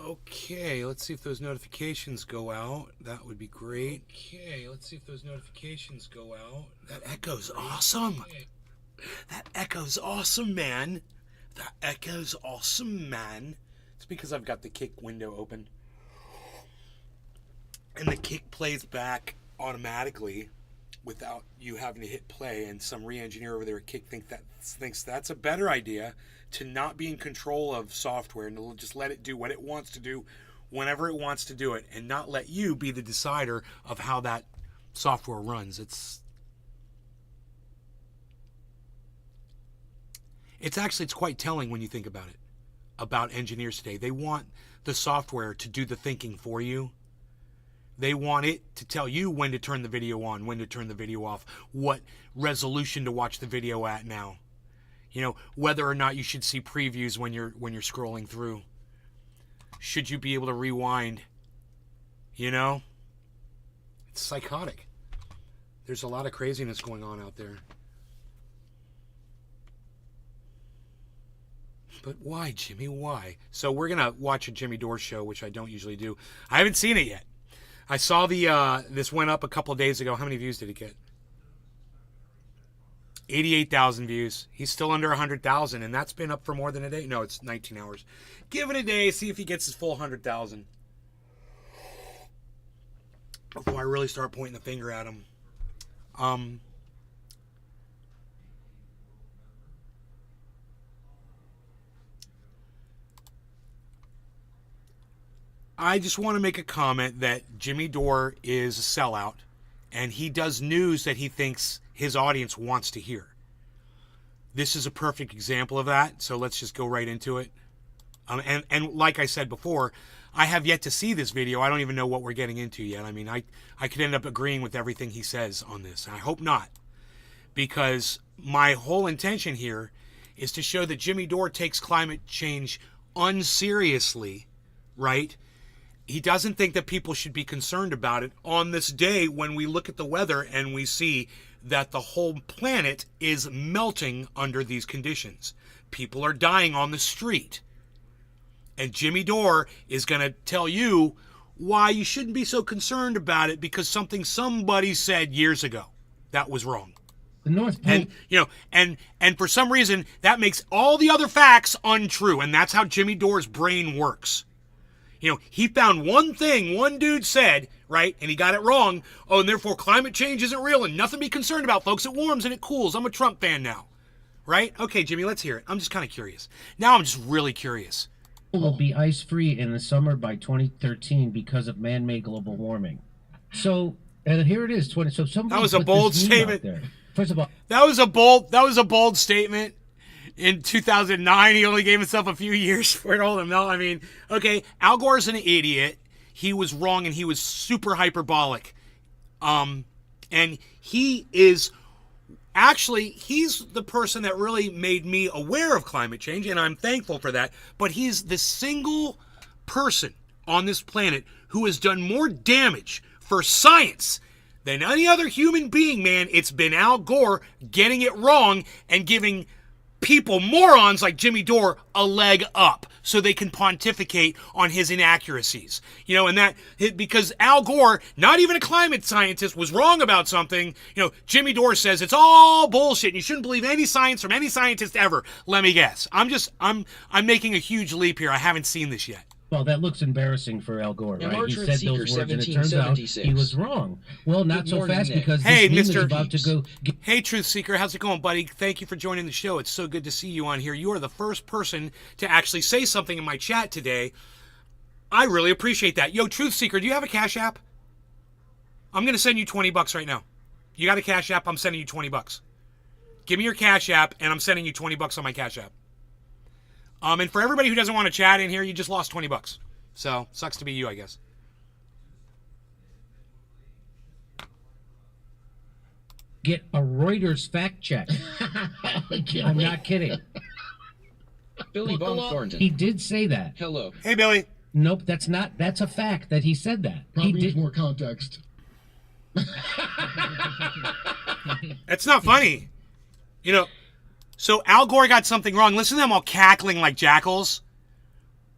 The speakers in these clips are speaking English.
Okay, let's see if those notifications go out. That would be great. Okay, let's see if those notifications go out. That echo's awesome. That echo's awesome, man. That echo's awesome, man. It's because I've got the kick window open. And the kick plays back automatically without you having to hit play. And some re-engineer over there at Kick thinks that's a better idea, to not be in control of software and to just let it do what it wants to do whenever it wants to do it, and not let you be the decider of how that software runs. It's quite telling when you think about it, about engineers today. They want the software to do the thinking for you. They want it to tell you when to turn the video on, when to turn the video off, what resolution to watch the video at now. You know, whether or not you should see previews when you're scrolling through. Should you be able to rewind? You know? It's psychotic. There's a lot of craziness going on out there. But why, Jimmy? Why? So we're going to watch a Jimmy Dore show, which I don't usually do. I haven't seen it yet. I saw this went up a couple of days ago. How many views did it get? 88,000 views. He's still under 100,000, and that's been up for more than a day. No, it's 19 hours. Give it a day, see if he gets his full 100,000. Before I really start pointing the finger at him. I just want to make a comment that Jimmy Dore is a sellout, and he does news that he thinks his audience wants to hear. This is a perfect example of that, so let's just go right into it. And like I said before, I have yet to see this video. I don't even know what we're getting into yet. I mean, I could end up agreeing with everything he says on this. I hope not, because my whole intention here is to show that Jimmy Dore takes climate change unseriously, right? He doesn't think that people should be concerned about it on this day when we look at the weather and we see that the whole planet is melting under these conditions. People are dying on the street. And Jimmy Dore is going to tell you why you shouldn't be so concerned about it, because somebody said years ago that was wrong. The North Pole. And for some reason that makes all the other facts untrue, and that's how Jimmy Dore's brain works. You know, he found one thing one dude said, right, and he got it wrong. Oh, and therefore climate change isn't real and nothing to be concerned about, folks. It warms and it cools. I'm a Trump fan now, right? Okay, Jimmy, let's hear it. I'm just kind of curious. Now I'm just really curious. Will be ice-free in the summer by 2013 because of man-made global warming. So, and here it is, that was a bold statement. First of all, that was a bold statement. In 2009, he only gave himself a few years for it all to melt. I mean, okay, Al Gore's an idiot. He was wrong, and he was super hyperbolic. And he is actually, he's the person that really made me aware of climate change, and I'm thankful for that. But he's the single person on this planet who has done more damage for science than any other human being, man. It's been Al Gore getting it wrong and giving people, morons like Jimmy Dore, a leg up so they can pontificate on his inaccuracies. You know, and that, because Al Gore, not even a climate scientist, was wrong about something, you know, Jimmy Dore says it's all bullshit and you shouldn't believe any science from any scientist ever. Let me guess. I'm making a huge leap here. I haven't seen this yet. Well, that looks embarrassing for Al Gore, right? He said Seeker, those words, and it turns out he was wrong. Well, not so fast, because hey, this meme is about to go. Hey, Truth Seeker, how's it going, buddy? Thank you for joining the show. It's so good to see you on here. You are the first person to actually say something in my chat today. I really appreciate that. Yo, Truth Seeker, do you have a Cash App? I'm going to send you $20 right now. You got a Cash App? I'm sending you $20. Give me your Cash App, and I'm sending you $20 on my Cash App. And for everybody who doesn't want to chat in here, you just lost $20. So, sucks to be you, I guess. Get a Reuters fact check. I'm not kidding. Billy Bob Thornton. He did say that. Hello. Hey, Billy. Nope, that's a fact that he said that. Probably He needs did more context. It's not funny. You know, so Al Gore got something wrong. Listen to them all cackling like jackals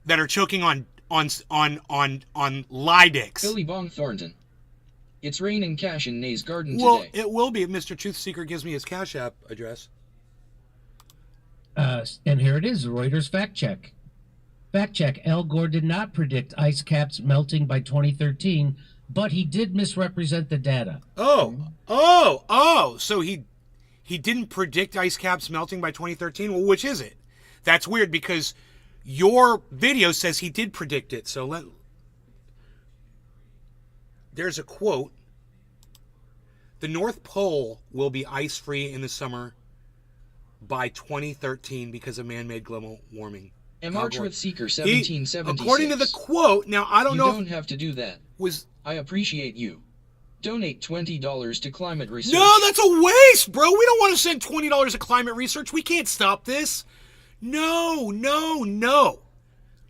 that are choking on on lie dicks. Billy Bong Thornton. It's raining cash in Nay's garden Well, today. it will be if Mr. Truth Seeker gives me his Cash App address. And here it is, Reuters fact check. Fact check, Al Gore did not predict ice caps melting by 2013, but he did misrepresent the data. So he didn't predict ice caps melting by 2013? Well, which is it? That's weird because your video says he did predict it. So there's a quote. The North Pole will be ice-free in the summer by 2013 because of man-made global warming. MR Truth Seeker 1776. According to the quote, now I don't know. You don't have to do that. I appreciate you. Donate $20 to climate research. No, that's a waste, bro. We don't want to send $20 to climate research. We can't stop this. No.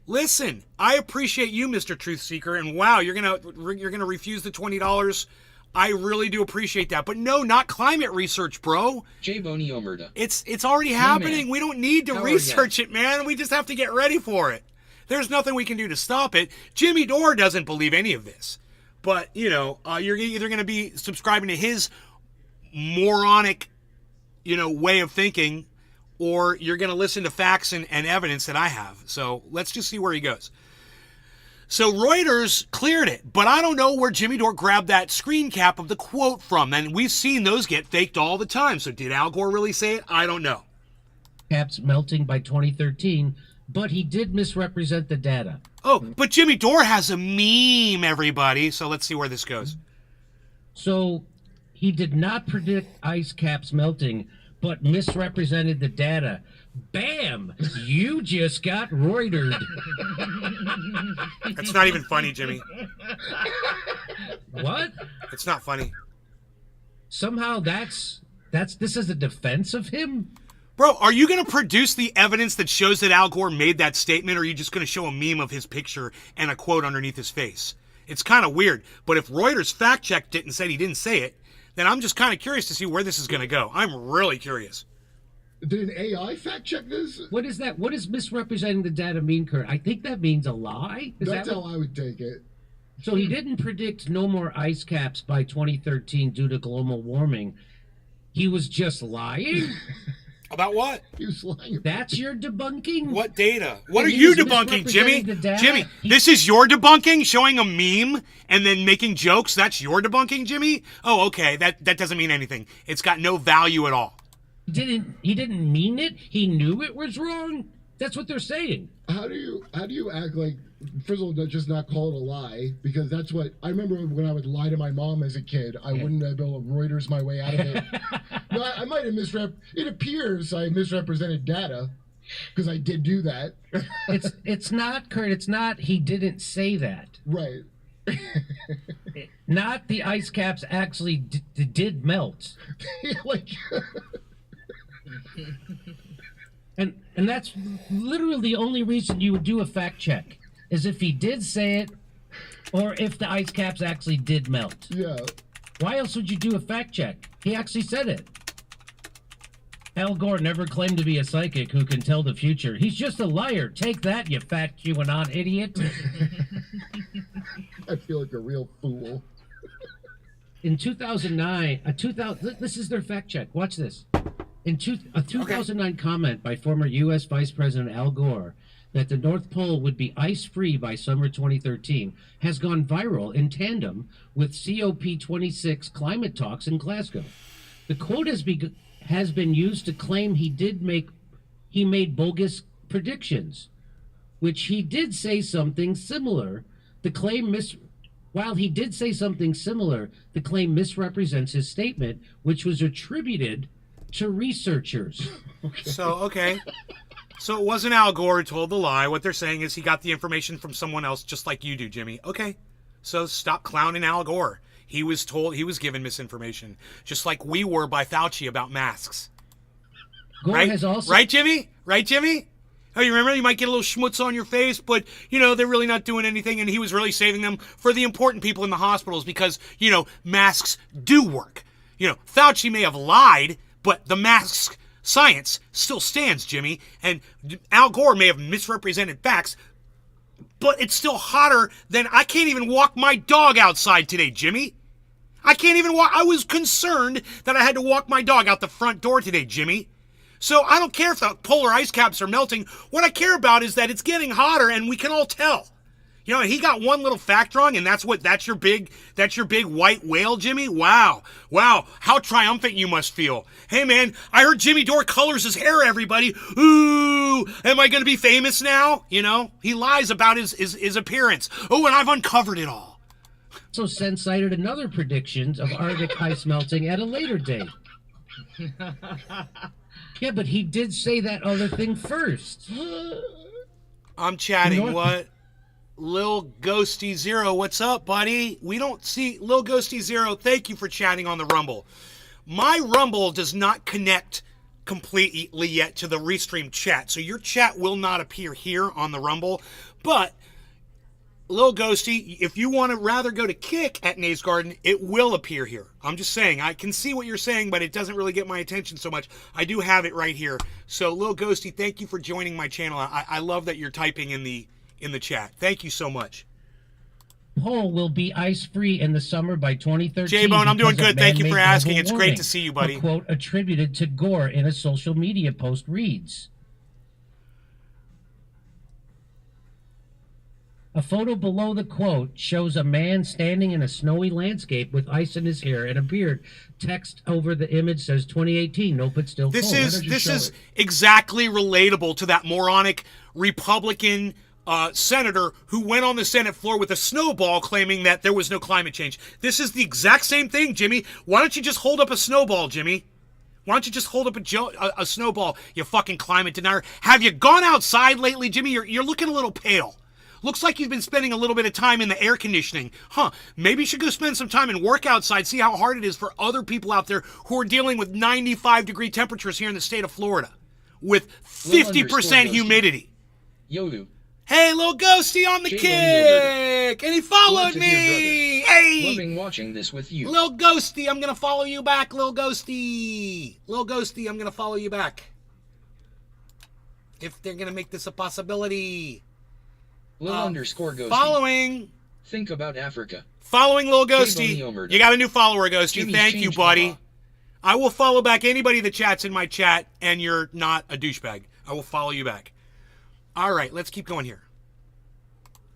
Listen, I appreciate you, Mr. Truth Seeker, and wow, you're gonna refuse the $20. I really do appreciate that, but no, not climate research, bro. J. Boney Omerta. It's already happening. We don't need to research it, man. We just have to get ready for it. There's nothing we can do to stop it. Jimmy Dore doesn't believe any of this, but you're either going to be subscribing to his moronic, way of thinking, or you're going to listen to facts and evidence that I have. So let's just see where he goes. So Reuters cleared it, but I don't know where Jimmy Dore grabbed that screen cap of the quote from. And we've seen those get faked all the time. So did Al Gore really say it? I don't know. Caps melting by 2013, but he did misrepresent the data. Oh, but Jimmy Dore has a meme, everybody. So let's see where this goes. So he did not predict ice caps melting, but misrepresented the data. Bam! You just got Reutered. That's not even funny, Jimmy. What? It's not funny. Somehow this is a defense of him? Bro, are you going to produce the evidence that shows that Al Gore made that statement, or are you just going to show a meme of his picture and a quote underneath his face? It's kind of weird, but if Reuters fact-checked it and said he didn't say it, then I'm just kind of curious to see where this is going to go. I'm really curious. Did an AI fact check this? What is that? What does misrepresenting the data mean, Kurt? I think that means a lie. That's how I would take it. So he didn't predict no more ice caps by 2013 due to global warming. He was just lying? About what? He was lying. That's your debunking? What data? What are you debunking, Jimmy? Jimmy, this is your debunking? Showing a meme and then making jokes? That's your debunking, Jimmy? Oh, okay. That doesn't mean anything. It's got no value at all. He didn't mean it? He knew it was wrong? That's what they're saying. How do you act like, first of all, just not call it a lie? Because that's what I remember when I would lie to my mom as a kid. I wouldn't have been able to Reuters my way out of it. No, I might have it appears I misrepresented data because I did do that. It's not, Kurt. It's not. He didn't say that. Right. Not the ice caps actually did melt. Like. And that's literally the only reason you would do a fact check is if he did say it or if the ice caps actually did melt. Yeah. Why else would you do a fact check? He actually said it. Al Gore never claimed to be a psychic who can tell the future. He's just a liar. Take that, you fat QAnon idiot. I feel like a real fool. In 2009, this is their fact check. Watch this. A 2009 comment by former U.S. Vice President Al Gore that the North Pole would be ice-free by summer 2013 has gone viral in tandem with COP26 climate talks in Glasgow. The quote has been used to claim he made bogus predictions, which he did say something similar. While he did say something similar, the claim misrepresents his statement, which was attributed to researchers. So it wasn't Al Gore who told the lie. What they're saying is he got the information from someone else, just like you do, Jimmy. Okay, so stop clowning Al Gore. He was given misinformation, just like we were by Fauci about masks. Gore has also... Right, Jimmy? Right, Jimmy? Oh, you remember? You might get a little schmutz on your face, but, they're really not doing anything, and he was really saving them for the important people in the hospitals because, masks do work. Fauci may have lied, but the mask science still stands, Jimmy. And Al Gore may have misrepresented facts, but it's still hotter than I can't even walk my dog outside today, Jimmy. I can't even walk. I was concerned that I had to walk my dog out the front door today, Jimmy. So I don't care if the polar ice caps are melting. What I care about is that it's getting hotter, and we can all tell. You know, he got one little fact wrong, and that's your big white whale, Jimmy? Wow. How triumphant you must feel. Hey, man, I heard Jimmy Dore colors his hair, everybody. Ooh, am I going to be famous now? You know, he lies about his appearance. Oh, and I've uncovered it all. So Sen cited another predictions of Arctic ice melting at a later date. Yeah, but he did say that other thing first. I'm chatting, what? Lil Ghosty Zero, what's up, buddy? We don't see Lil Ghosty Zero. Thank you for chatting on the Rumble. My Rumble does not connect completely yet to the Restream chat, so your chat will not appear here on the Rumble. But Lil Ghosty, if you want to rather go to Kick at Nays Garden, it will appear here. I'm just saying, I can see what you're saying, but it doesn't really get my attention so much. I do have it right here. So Lil Ghosty, thank you for joining my channel. I love that you're typing in the chat. Thank you so much. Pole will be ice-free in the summer by 2013. J-Bone, I'm doing good. Thank you for asking. It's warming. great to see you, buddy. A quote attributed to Gore in a social media post reads, a photo below the quote shows a man standing in a snowy landscape with ice in his hair and a beard. Text over the image says 2018. Nope, it's still This cold. is exactly relatable to that moronic Republican senator who went on the Senate floor with a snowball claiming that there was no climate change. This is the exact same thing, Jimmy. Why don't you just hold up a snowball, Jimmy? Why don't you just hold up a snowball, you fucking climate denier? Have you gone outside lately, Jimmy? You're looking a little pale. Looks like you've been spending a little bit of time in the air conditioning. Maybe you should go spend some time and work outside, see how hard it is for other people out there who are dealing with 95-degree temperatures here in the state of Florida with 50% humidity. Yodu. Hey, Lil Ghosty on the kick! And he followed me! Hey! Loving watching this with you. Lil Ghosty, I'm gonna follow you back, Lil Ghosty! Lil Ghosty, I'm gonna follow you back. If they're gonna make this a possibility. Lil underscore Ghosty. Following. Think about Africa. Following Lil Ghosty. You got a new follower, Ghosty. Jimmy's Thank you, changed, buddy. haha. I will follow back anybody that chats in my chat and you're not a douchebag. I will follow you back. All right, let's keep going here.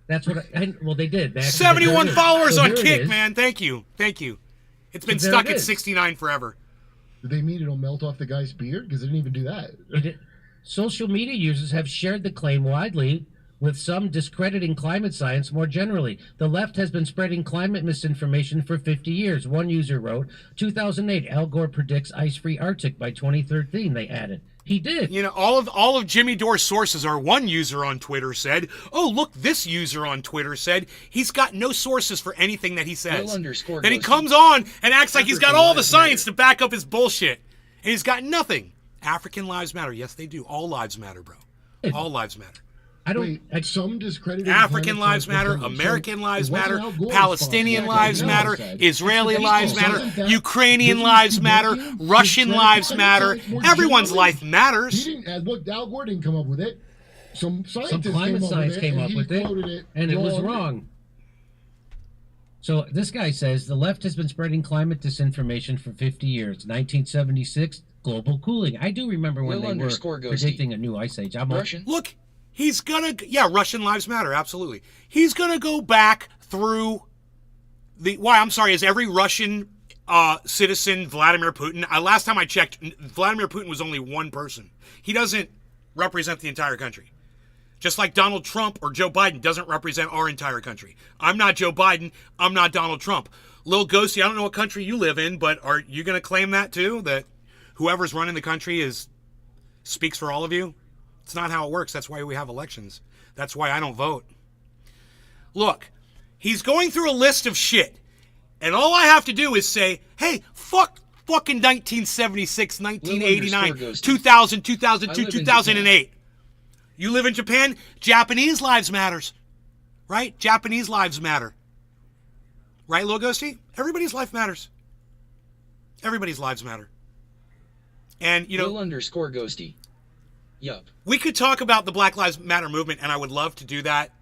That's what well, they did. 71 followers on here it Kick, is. man. Thank you. Thank you. It's been So there stuck it at is. 69 forever. Did they mean it'll melt off the guy's beard? Because they didn't even do that. Social media users have shared the claim widely, with some discrediting climate science more generally. The left has been spreading climate misinformation for 50 years. One user wrote, 2008, Al Gore predicts ice-free Arctic by 2013, they added. He did. You know, all of Jimmy Dore's sources are one user on Twitter said, oh, look, this user on Twitter said. He's got no sources for anything that he says. Lil underscore Then he Ghosty. comes on and acts like he's got African all the lives science matter. to back up his bullshit. And he's got nothing. African lives matter. Yes, they do. All lives matter, bro. All lives matter. I don't. Wait, some discredited African climate lives science matter, defenders. American So lives it wasn't matter, Al Gore's Palestinian fault. lives Yeah, matter, said. Israeli It's lives people. matter, Wasn't that- Ukrainian didn't lives he matter, make him Russian discredit lives climate matter, science more everyone's generally? life matters. He didn't. Look, Al Gore didn't come up with it. Some scientists Some climate science came up and with he it, quoted it, and it was wrong. So this guy says the left has been spreading climate disinformation for 50 years. 1976, global cooling. I do remember when Lil they were underscore Ghosty. predicting a new ice age. I'm like, Russian. Look, he's gonna, Russian lives matter, absolutely. He's gonna go back through is every Russian citizen Vladimir Putin? Last time I checked, Vladimir Putin was only one person. He doesn't represent the entire country. Just like Donald Trump or Joe Biden doesn't represent our entire country. I'm not Joe Biden. I'm not Donald Trump. Lil Ghosty, I don't know what country you live in, but are you going to claim that too? That whoever's running the country speaks for all of you? It's not how it works. That's why we have elections. That's why I don't vote. Look, he's going through a list of shit. And all I have to do is say, hey, fuck fucking 1976, 1989, 2000, 2002, 2008. You live in Japan? Japanese lives matters. Right? Japanese lives matter. Right, Lil Ghosty? Everybody's life matters. Everybody's lives matter. And, Lil underscore Ghosty. Yup. we could talk about the Black Lives Matter movement, and I would love to do that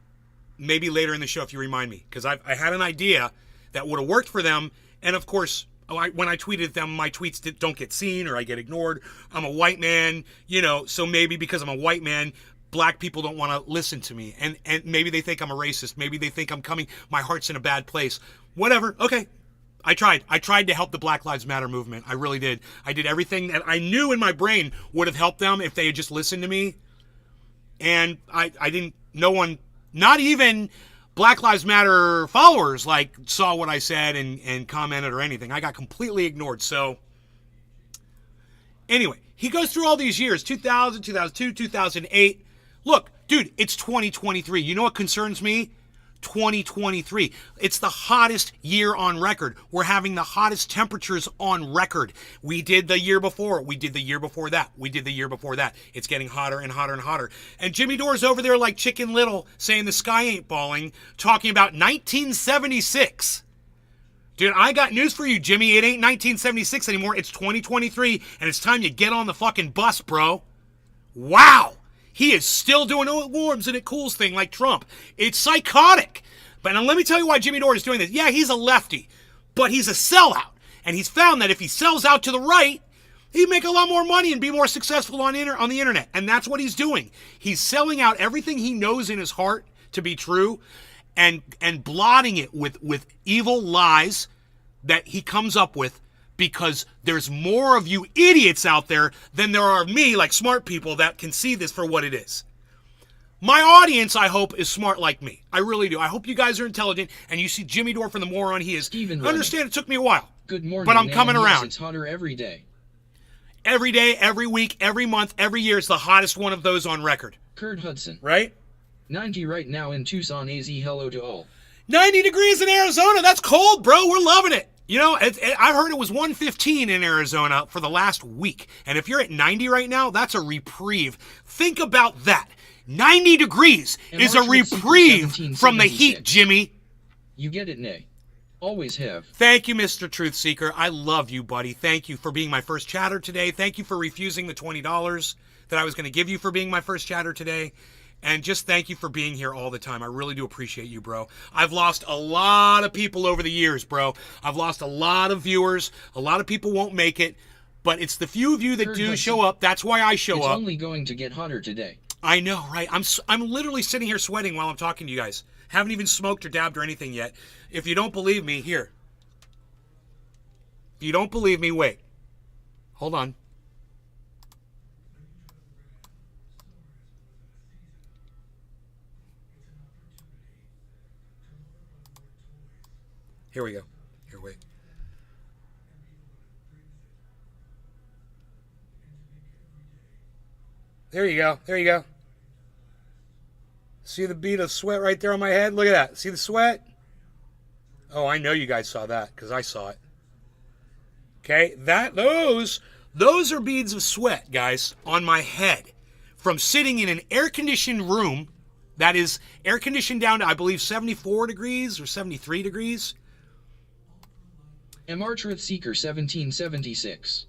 maybe later in the show if you remind me, because I had an idea that would have worked for them. And of course, when I tweeted them, my tweets don't get seen or I get ignored. I'm a white man, so maybe because I'm a white man, black people don't want to listen to me. And maybe they think I'm a racist. Maybe they think my heart's in a bad place. Whatever. Okay. I tried to help the Black Lives Matter movement. I really did. I did everything that I knew in my brain would have helped them if they had just listened to me. And I didn't, no one, not even Black Lives Matter followers, saw what I said and commented or anything. I got completely ignored. So, anyway, he goes through all these years, 2000, 2002, 2008. Look, dude, it's 2023. You know what concerns me? 2023. It's the hottest year on record. We're having the hottest temperatures on record. We did the year before. We did the year before that. We did the year before that. It's getting hotter and hotter and hotter. And Jimmy Dore's over there like Chicken Little saying the sky ain't falling, talking about 1976. Dude, I got news for you, Jimmy. It ain't 1976 anymore. It's 2023, and it's time you get on the fucking bus, bro. Wow. He is still doing it warms and it cools thing like Trump. It's psychotic. But now let me tell you why Jimmy Dore is doing this. Yeah, he's a lefty, but he's a sellout. And he's found that if he sells out to the right, he'd make a lot more money and be more successful on the internet. And that's what he's doing. He's selling out everything he knows in his heart to be true and blotting it with evil lies that he comes up with, because there's more of you idiots out there than there are of me, like smart people that can see this for what it is. My audience, I hope, is smart like me. I really do. I hope you guys are intelligent and you see Jimmy Dore from the moron he is. Stephen Understand it took me a while. Good morning. But I'm coming around. It's hotter every day. Every day, every week, every month, every year is the hottest one of those on record. Kurt Hudson. Right? 90 right now in Tucson, AZ. Hello to all. 90 degrees in Arizona. That's cold, bro. We're loving it. I heard it was 115 in Arizona for the last week. And if you're at 90 right now, that's a reprieve. Think about that. 90 degrees is a reprieve from the heat, Jimmy. You get it, Nay. Always have. Thank you, Mr. Truth Seeker. I love you, buddy. Thank you for being my first chatter today. Thank you for refusing the $20 that I was going to give you for being my first chatter today. And just thank you for being here all the time. I really do appreciate you, bro. I've lost a lot of people over the years, bro. I've lost a lot of viewers. A lot of people won't make it. But it's the few of you that do show up. That's why I show up. It's only going to get hotter today. I know, right? I'm literally sitting here sweating while I'm talking to you guys. Haven't even smoked or dabbed or anything yet. If you don't believe me, here. If you don't believe me, wait. Hold on. Here we go. Here, wait. There you go. There you go. See the bead of sweat right there on my head? Look at that. See the sweat? Oh, I know you guys saw that because I saw it. Okay, those are beads of sweat, guys, on my head from sitting in an air-conditioned room that is air-conditioned down to, I believe, 74 degrees or 73 degrees. MR Truth Seeker 1776.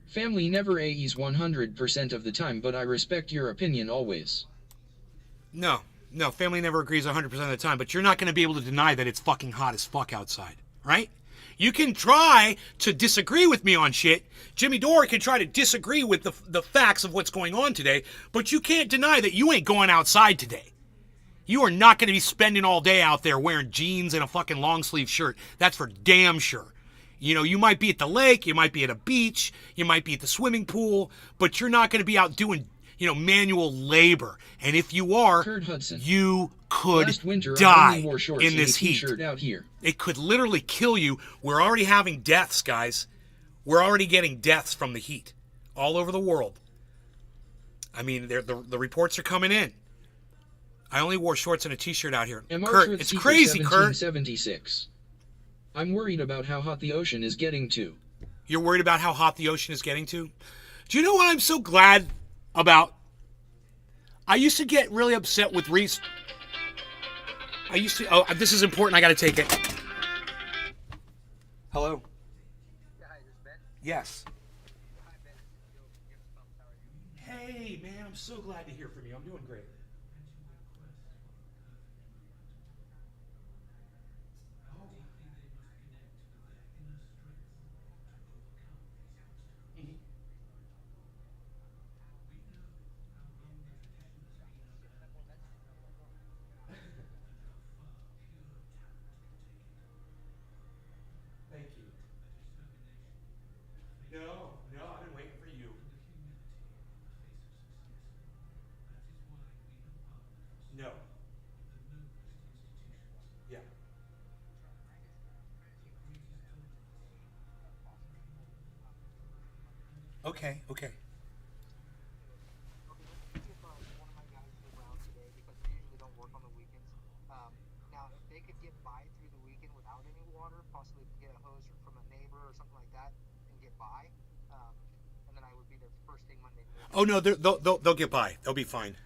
Family never AEs 100% of the time, but I respect your opinion always. No, family never agrees 100% of the time, but you're not going to be able to deny that it's fucking hot as fuck outside, right? You can try to disagree with me on shit. Jimmy Dore can try to disagree with the facts of what's going on today, but you can't deny that you ain't going outside today. You are not going to be spending all day out there wearing jeans and a fucking long sleeve shirt. That's for damn sure. You might be at the lake, you might be at a beach, you might be at the swimming pool, but you're not going to be out doing, manual labor. And if you are, you could die in this heat. Out here. It could literally kill you. We're already having deaths, guys. We're already getting deaths from the heat all over the world. I mean, the reports are coming in. I only wore shorts and a t-shirt out here. Kurt, it's crazy, Kurt. 1776. I'm worried about how hot the ocean is getting to. You're worried about how hot the ocean is getting to? Do you know what I'm so glad about? I used to get really upset with Reese. Oh, this is important. I got to take it. Hello? Hi, this is Ben? Yes. Hi, Ben. How are you? Hey, man, I'm so glad to hear from you. I'm doing great. Okay. Okay. Okay, let's see if one of my guys is around today because we usually don't work on the weekends. Now, if they could get by through the weekend without any water, possibly get a hose from a neighbor or something like that and get by, and then I would be there first thing Monday morning. Oh no, they'll get by. They'll be fine.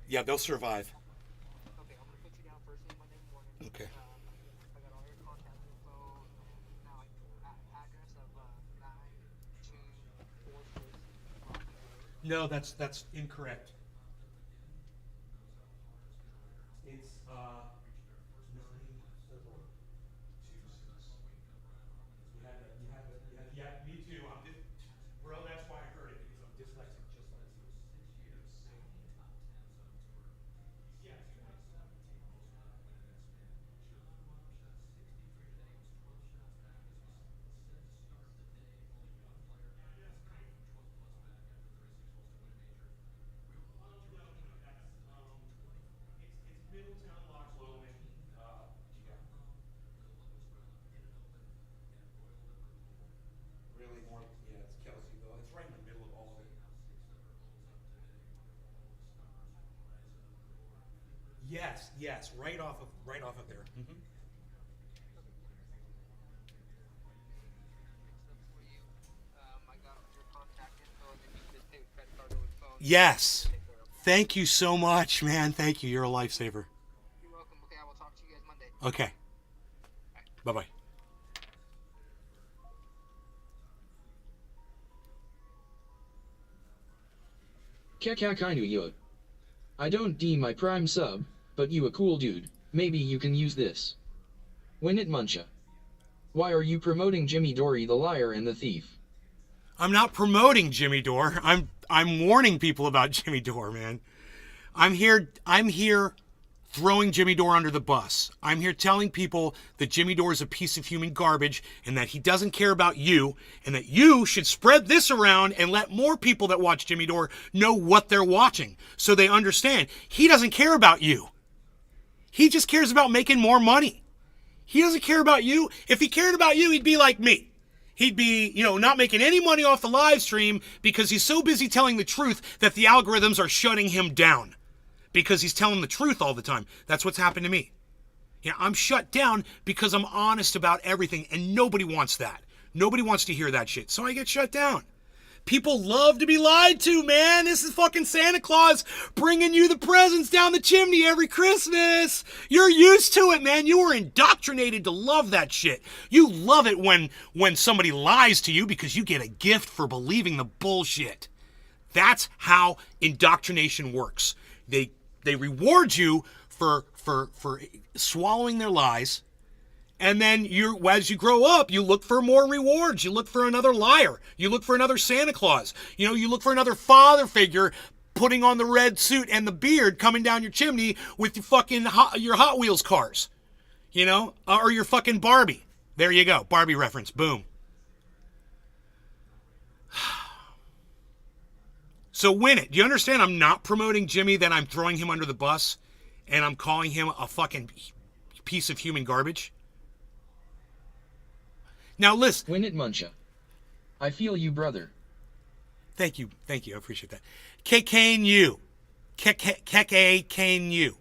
Yeah, they'll survive. Okay, I'm gonna put you down first thing Monday morning. Okay. I got all your contact info and now address of 9246 Rocky Road. No, that's incorrect. It's yeah, me too. Bro, that's why I heard it because I'm dyslexic just like you. Yeah. It's Middletown, Loch Lomond. Yeah. Really more, yeah, it's Kelseyville. It's right in the middle of all of it. Yes, right off of there. Mm-hmm. For you, I got your contact info and then you can just pay with credit card over the phone. Yes. Take care of it. Thank you so much, man. Thank you. You're a lifesaver. You're welcome. Okay, I will talk to you guys Monday. Okay. Bye-bye. Kakakainu yo. I don't deem my prime sub, but you a cool dude. Maybe you can use this. Win it, Muncha. Why are you promoting Jimmy Dore the liar and the thief? I'm not promoting Jimmy Dore. I'm warning people about Jimmy Dore, man. I'm here throwing Jimmy Dore under the bus. I'm here telling people that Jimmy Dore is a piece of human garbage and that he doesn't care about you and that you should spread this around and let more people that watch Jimmy Dore know what they're watching so they understand. He doesn't care about you. He just cares about making more money. He doesn't care about you. If he cared about you, he'd be like me. He'd be, not making any money off the live stream because he's so busy telling the truth that the algorithms are shutting him down because he's telling the truth all the time. That's what's happened to me. I'm shut down because I'm honest about everything, and nobody wants that. Nobody wants to hear that shit, so I get shut down. People love to be lied to, man. This is fucking Santa Claus bringing you the presents down the chimney every Christmas. You're used to it, man. You were indoctrinated to love that shit. You love it when somebody lies to you because you get a gift for believing the bullshit. That's how indoctrination works. They reward you for swallowing their lies. And then as you grow up, you look for more rewards. You look for another liar. You look for another Santa Claus. You look for another father figure putting on the red suit and the beard coming down your chimney with your fucking your Hot Wheels cars. Or your fucking Barbie. There you go. Barbie reference. Boom. So win it. Do you understand? I'm not promoting Jimmy, that I'm throwing him under the bus and I'm calling him a fucking piece of human garbage. Now listen. Win it, Muncha. I feel you, brother. Thank you. I appreciate that. KKNU. KKNU.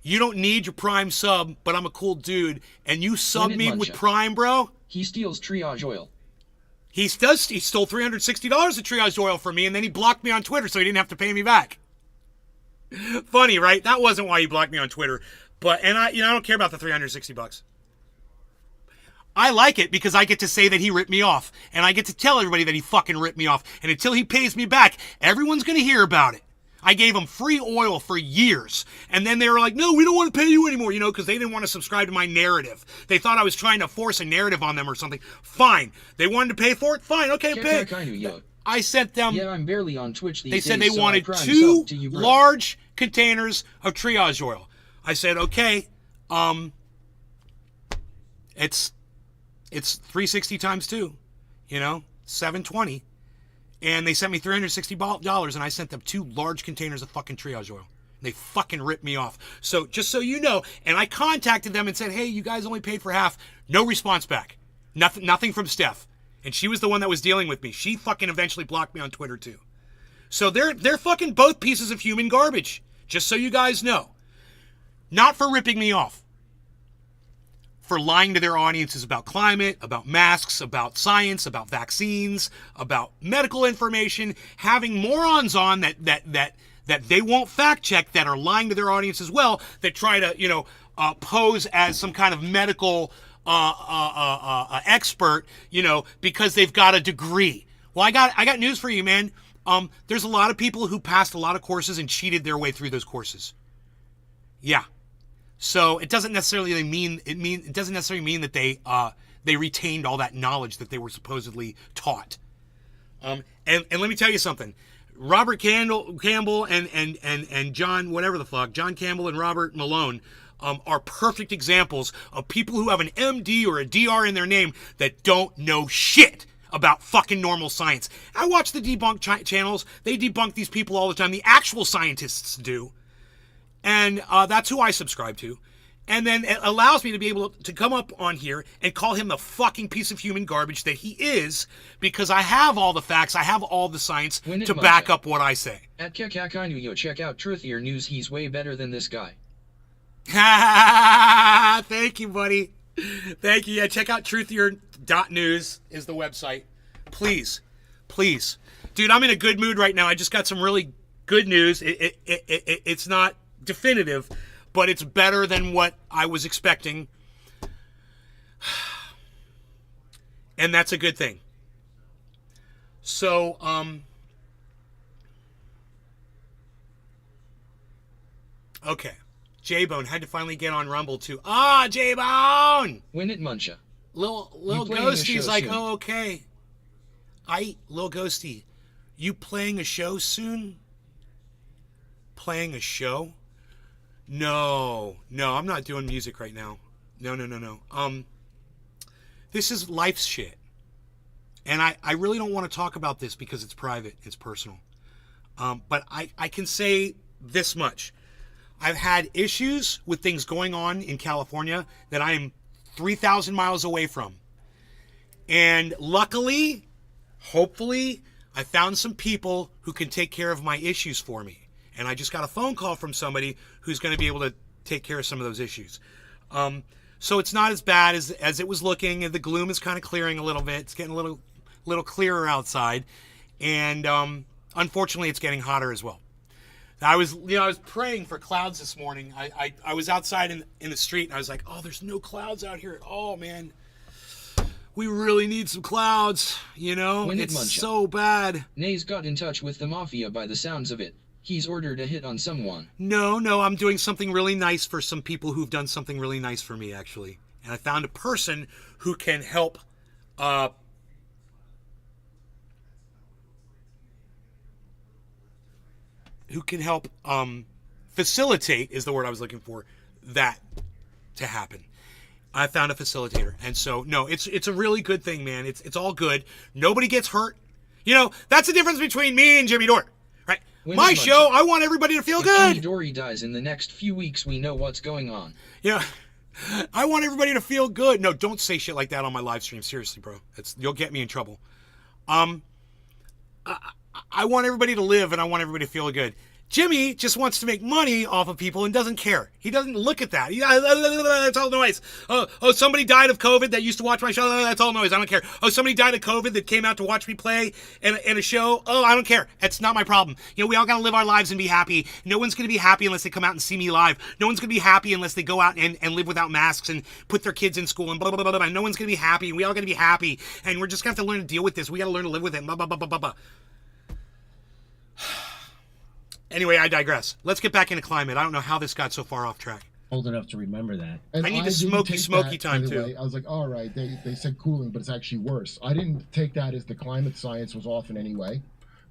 You don't need your Prime sub, but I'm a cool dude, and you sub me with Prime, bro. He steals triage oil. He stole $360 of triage oil from me, and then he blocked me on Twitter so he didn't have to pay me back. Funny, right? That wasn't why he blocked me on Twitter. I don't care about the $360. I like it because I get to say that he ripped me off. And I get to tell everybody that he fucking ripped me off. And until he pays me back, everyone's going to hear about it. I gave him free oil for years. And then they were like, no, we don't want to pay you anymore, because they didn't want to subscribe to my narrative. They thought I was trying to force a narrative on them or something. Fine. They wanted to pay for it? Fine. Okay, pay. I sent them. Yeah, I'm barely on Twitch these days. They said they so wanted 2 large containers of triage oil. I said, okay, it's 360 times 2, $720. And they sent me $360, and I sent them 2 large containers of fucking triage oil. They fucking ripped me off. So just so you know, and I contacted them and said, hey, you guys only paid for half. No response back. Nothing from Steph. And she was the one that was dealing with me. She fucking eventually blocked me on Twitter too. So they're fucking both pieces of human garbage. Just so you guys know. Not for ripping me off. For lying to their audiences about climate, about masks, about science, about vaccines, about medical information, having morons on that they won't fact check, that are lying to their audience as well, that try to, pose as some kind of medical expert, because they've got a degree. Well, I got news for you, man. There's a lot of people who passed a lot of courses and cheated their way through those courses. Yeah. So it doesn't necessarily mean that they retained all that knowledge that they were supposedly taught. And let me tell you something. Robert Campbell and John, whatever the fuck, John Campbell and Robert Malone are perfect examples of people who have an MD or a DR in their name that don't know shit about fucking normal science. I watch the debunk channels. They debunk these people all the time. The actual scientists do. And that's who I subscribe to. And then it allows me to be able to come up on here and call him the fucking piece of human garbage that he is, because I have all the facts, I have all the science to back up what I say. At Kakakainu, check out Truthier News. He's way better than this guy. Thank you, buddy. Thank you. Yeah, check out truthier.news is the website. Please. Dude, I'm in a good mood right now. I just got some really good news. It's not definitive, but it's better than what I was expecting. And that's a good thing. So, okay. J-Bone had to finally get on Rumble too. Ah, J-Bone! Win it, Muncha. Lil playing a Ghosty's show like, soon? oh, okay. Lil Ghosty, you playing a show soon? Playing a show? No, I'm not doing music right now. No. This is life's shit. And I really don't want to talk about this because it's private, it's personal. But I can say this much. I've had issues with things going on in California that I am 3,000 miles away from. And luckily, hopefully, I found some people who can take care of my issues for me. And I just got a phone call from somebody who's going to be able to take care of some of those issues. So it's not as bad as it was looking. And the gloom is kind of clearing a little bit. It's getting a little clearer outside. And unfortunately, it's getting hotter as well. I was praying for clouds this morning. I was outside in the street, and I was like, oh, there's no clouds out here at all, man. We really need some clouds, It's so bad. Nay's got in touch with the Mafia by the sounds of it. He's ordered a hit on someone. No, I'm doing something really nice for some people who've done something really nice for me, actually. And I found a person who can help facilitate, is the word I was looking for, that to happen. I found a facilitator. And so, no, it's a really good thing, man. It's all good. Nobody gets hurt. That's the difference between me and Jimmy Dore, right? My show, I want everybody to feel if good. Jimmy Dore dies in the next few weeks, we know what's going on. Yeah. I want everybody to feel good. No, don't say shit like that on my live stream. Seriously, bro. You'll get me in trouble. I want everybody to live, and I want everybody to feel good. Jimmy just wants to make money off of people and doesn't care. He doesn't look at that. That's all noise. Oh, somebody died of COVID that used to watch my show. That's all noise. I don't care. Oh, somebody died of COVID that came out to watch me play in a show. Oh, I don't care. That's not my problem. We all got to live our lives and be happy. No one's going to be happy unless they come out and see me live. No one's going to be happy unless they go out and live without masks and put their kids in school and blah, blah, blah, blah. No one's going to be happy. And we all got to be happy. And we're just going to have to learn to deal with this. We got to learn to live with it. Blah, blah, blah, blah, blah, blah. Anyway, I digress. Let's get back into climate. I don't know how this got so far off track. Old enough to remember that. And I need the didn't take smoky that, time, by the too. way. I was like, all right, they said cooling, but it's actually worse. I didn't take that as the climate science was off in any way,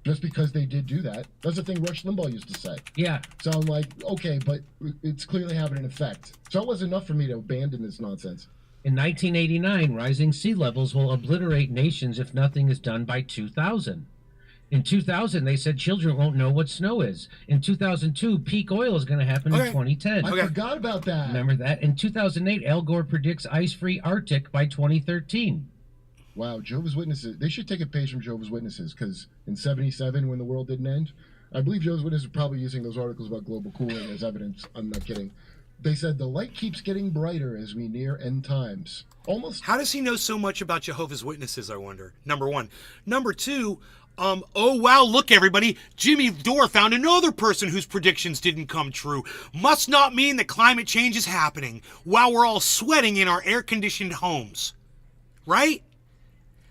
just because they did do that. That's the thing Rush Limbaugh used to say. Yeah. So I'm like, okay, but it's clearly having an effect. So it was enough for me to abandon this nonsense. In 1989, rising sea levels will obliterate nations if nothing is done by 2000. In 2000, they said children won't know what snow is. In 2002, peak oil is going to happen in 2010. I forgot about that. Remember that? In 2008, Al Gore predicts ice-free Arctic by 2013. Wow, Jehovah's Witnesses. They should take a page from Jehovah's Witnesses, because in '77, when the world didn't end, I believe Jehovah's Witnesses were probably using those articles about global cooling as evidence. I'm not kidding. They said the light keeps getting brighter as we near end times. Almost. How does he know so much about Jehovah's Witnesses, I wonder? Number one. Number two, oh wow, look everybody, Jimmy Dore found another person whose predictions didn't come true. Must not mean that climate change is happening while we're all sweating in our air-conditioned homes. Right?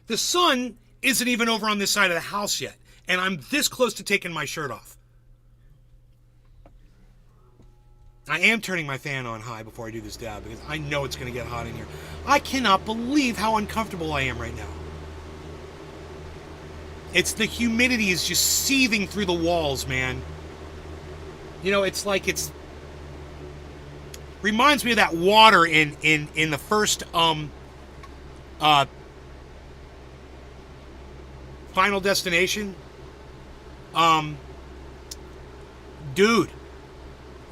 The sun isn't even over on this side of the house yet, and I'm this close to taking my shirt off. I am turning my fan on high before I do this dab because I know it's going to get hot in here. I cannot believe how uncomfortable I am right now. It's the humidity is just seething through the walls, man. You know, it's like it's reminds me of that water in the first Final Destination. Dude,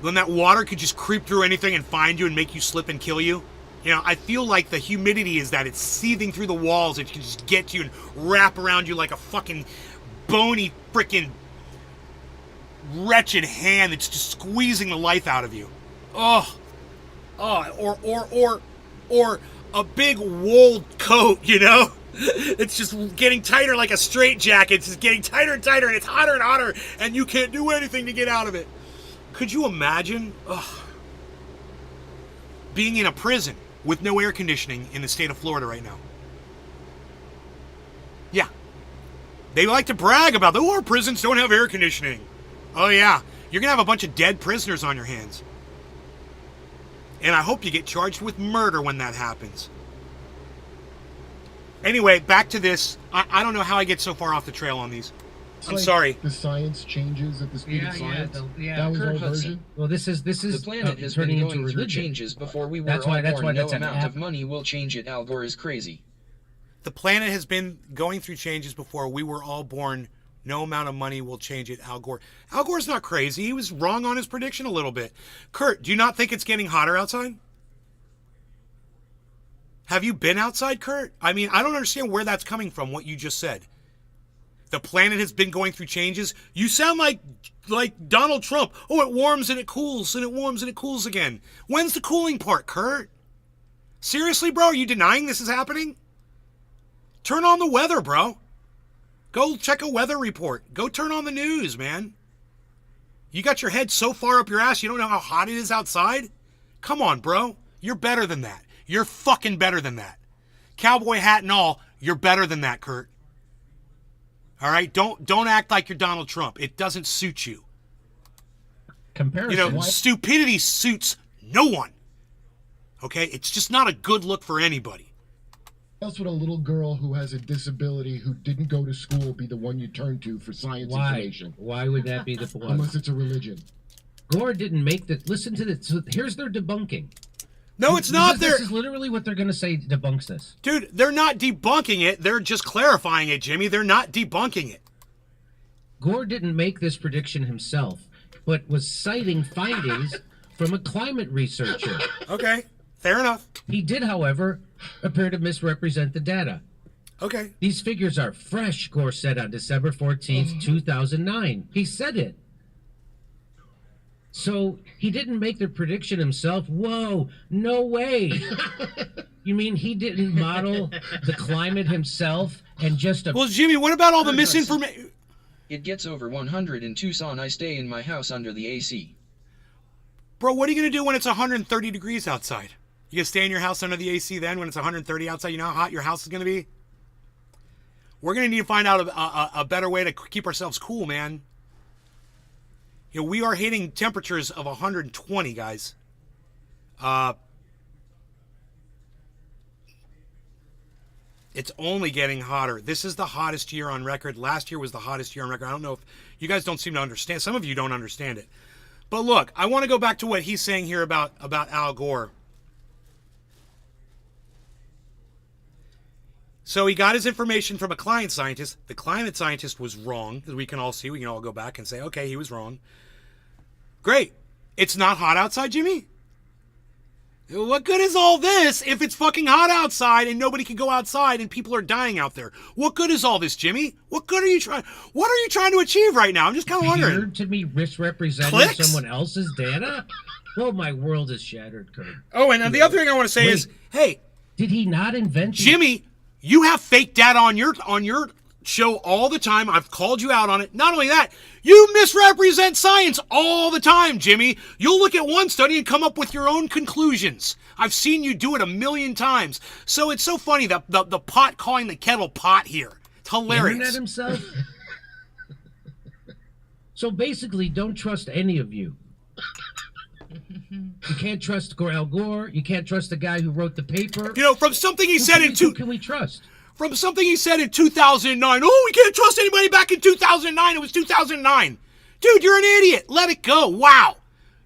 when that water could just creep through anything and find you and make you slip and kill you. You know, I feel like the humidity is that it's seething through the walls. It can just get you and wrap around you like a fucking bony frickin' wretched hand that's just squeezing the life out of you. Or a big wool coat, you know? It's just getting tighter like a straitjacket. It's just getting tighter and tighter, and it's hotter and hotter, and you can't do anything to get out of it. Could you imagine being in a prison with no air conditioning in the state of Florida right now? Yeah. They like to brag about, our prisons don't have air conditioning. Oh, yeah. You're going to have a bunch of dead prisoners on your hands. And I hope you get charged with murder when that happens. Anyway, back to this. I don't know how I get so far off the trail on these. It's I'm like sorry. The science changes at the speed of science. Yeah. That was Kurt our Hudson. version. Well, this is The planet has been turning going into through religion. changes before we were That's why- all that's born. why No that's an amount app. of money will change it. Al Gore is crazy. The planet has been going through changes before we were all born. No amount of money will change it. Al Gore. Al Gore's not crazy. He was wrong on his prediction a little bit. Kurt, do you not think it's getting hotter outside? Have you been outside, Kurt? I mean, I don't understand where that's coming from, what you just said. The planet has been going through changes. You sound like Donald Trump. Oh, it warms and it cools, and it warms and it cools again. When's the cooling part, Kurt? Seriously, bro? Are you denying this is happening? Turn on the weather, bro. Go check a weather report. Go turn on the news, man. You got your head so far up your ass you don't know how hot it is outside? Come on, bro. You're better than that. You're fucking better than that. Cowboy hat and all, you're better than that, Kurt. All right? Don't act like you're Donald Trump. It doesn't suit you. Comparison. You know, stupidity suits no one. Okay? It's just not a good look for anybody. Why else would a little girl who has a disability who didn't go to school be the one you turn to for science information? Why would that be the one? Unless it's a religion. Gore didn't make the. Listen to this. So here's their debunking. No, it's not. This is literally what they're going to say debunks this. Dude, they're not debunking it. They're just clarifying it, Jimmy. They're not debunking it. Gore didn't make this prediction himself, but was citing findings from a climate researcher. Okay, fair enough. He did, however, appear to misrepresent the data. Okay. These figures are fresh, Gore said on December 14th, 2009. He said it. So he didn't make the prediction himself? Whoa, no way. You mean he didn't model the climate himself and just... Well, Jimmy, what about all the misinformation? It gets over 100 in Tucson. I stay in my house under the AC. Bro, what are you going to do when it's 130 degrees outside? You going to stay in your house under the AC then when it's 130 outside? You know how hot your house is going to be? We're going to need to find out a better way to keep ourselves cool, man. You know, we are hitting temperatures of 120, guys. It's only getting hotter. This is the hottest year on record. Last year was the hottest year on record. I don't know if you guys don't seem to understand. Some of you don't understand it. But look, I want to go back to what he's saying here about Al Gore. So he got his information from a climate scientist. The climate scientist was wrong, as we can all see. We can all go back and say, okay, he was wrong. Great. It's not hot outside, Jimmy? What good is all this if it's fucking hot outside and nobody can go outside and people are dying out there? What good is all this, Jimmy? What good are you trying? What are you trying to achieve right now? I'm just kind of wondering. Appeared to me misrepresenting Clicks? someone else's data? Well, my world is shattered, Kurt. Oh, and the other thing I want to say is, hey, Did he not invent the- Jimmy, you have fake data on your show all the time. I've called you out on it. Not only that, you misrepresent science all the time, Jimmy. You'll look at one study and come up with your own conclusions. I've seen you do it a million times. So it's so funny that the pot calling the kettle pot here. It's hilarious. Internet himself? So basically, don't trust any of you. You can't trust Al Gore. You can't trust the guy who wrote the paper. You know, from something he said Who can we trust? From something he said in 2009. Oh, we can't trust anybody back in 2009. It was 2009. Dude, you're an idiot. Let it go. Wow.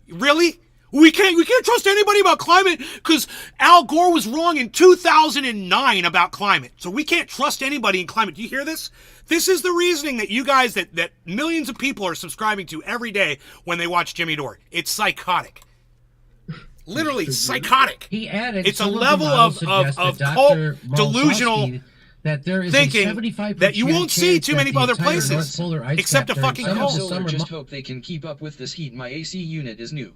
Really? We can't trust anybody about climate because Al Gore was wrong in 2009 about climate. So we can't trust anybody in climate. Do you hear this? This is the reasoning that you guys, that millions of people are subscribing to every day when they watch Jimmy Dore. It's psychotic. Literally psychotic. He added it's a some level of, of Dr. cult delusional that there is thinking a 75% that you won't see chance too that many the other entire places North Polar ice except cap a fucking during cult. some of the Solar summer just hope they can keep up with this heat. My AC unit is new.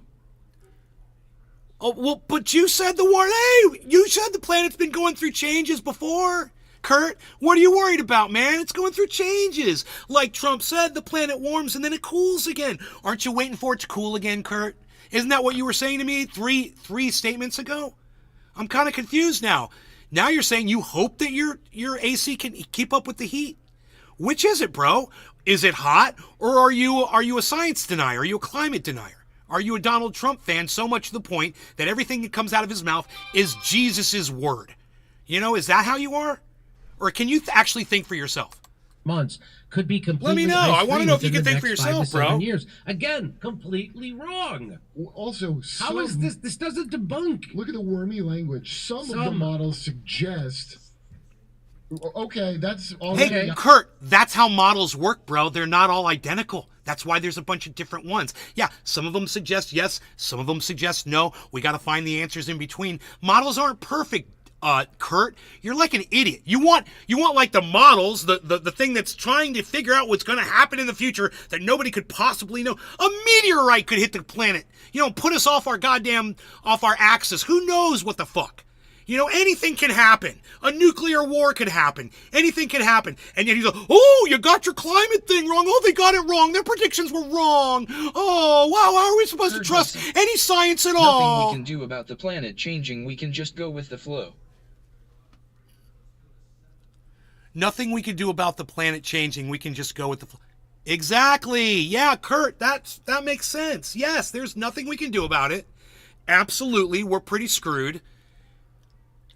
Oh, well, but you said the war. Hey, you said the planet's been going through changes before. Kurt, what are you worried about, man? It's going through changes. Like Trump said, the planet warms and then it cools again. Aren't you waiting for it to cool again, Kurt? Isn't that what you were saying to me three statements ago? I'm kind of confused now. Now you're saying you hope that your AC can keep up with the heat. Which is it, bro? Is it hot, or are you a science denier? Are you a climate denier? Are you a Donald Trump fan so much to the point that everything that comes out of his mouth is Jesus's word? You know, is that how you are? Or can you actually think for yourself? Months could be completely. Let me know. I want to know if you within can the think for next 5 to yourself, 7 bro. Years. Again, completely wrong. Also, How is this? This doesn't debunk. Look at the wormy language. Some of the models suggest. Okay, that's already. Hey, Kurt, that's how models work, bro. They're not all identical. That's why there's a bunch of different ones. Yeah, some of them suggest yes, some of them suggest no. We got to find the answers in between. Models aren't perfect, Kurt. You're like an idiot. You want like the models, the thing that's trying to figure out what's going to happen in the future that nobody could possibly know. A meteorite could hit the planet, put us off our axis. Who knows what the fuck? Anything can happen. A nuclear war could happen. Anything can happen. And yet he's like, oh, you got your climate thing wrong. Oh, they got it wrong. Their predictions were wrong. Oh, wow, how are we supposed to trust any science at all? Nothing we can do about the planet changing. We can just go with the flow. Nothing we can do about the planet changing. We can just go with the flow. Exactly. Yeah, Kurt, that makes sense. Yes, there's nothing we can do about it. Absolutely, we're pretty screwed.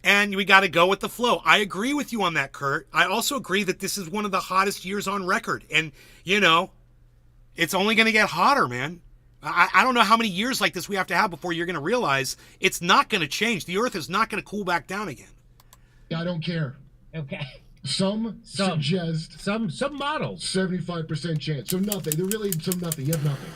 And we got to go with the flow. I agree with you on that, Kurt. I also agree that this is one of the hottest years on record. And, it's only going to get hotter, man. I don't know how many years like this we have to have before you're going to realize it's not going to change. The Earth is not going to cool back down again. I don't care. Okay. Some suggest some models 75% chance. So nothing. They're really nothing. You have nothing.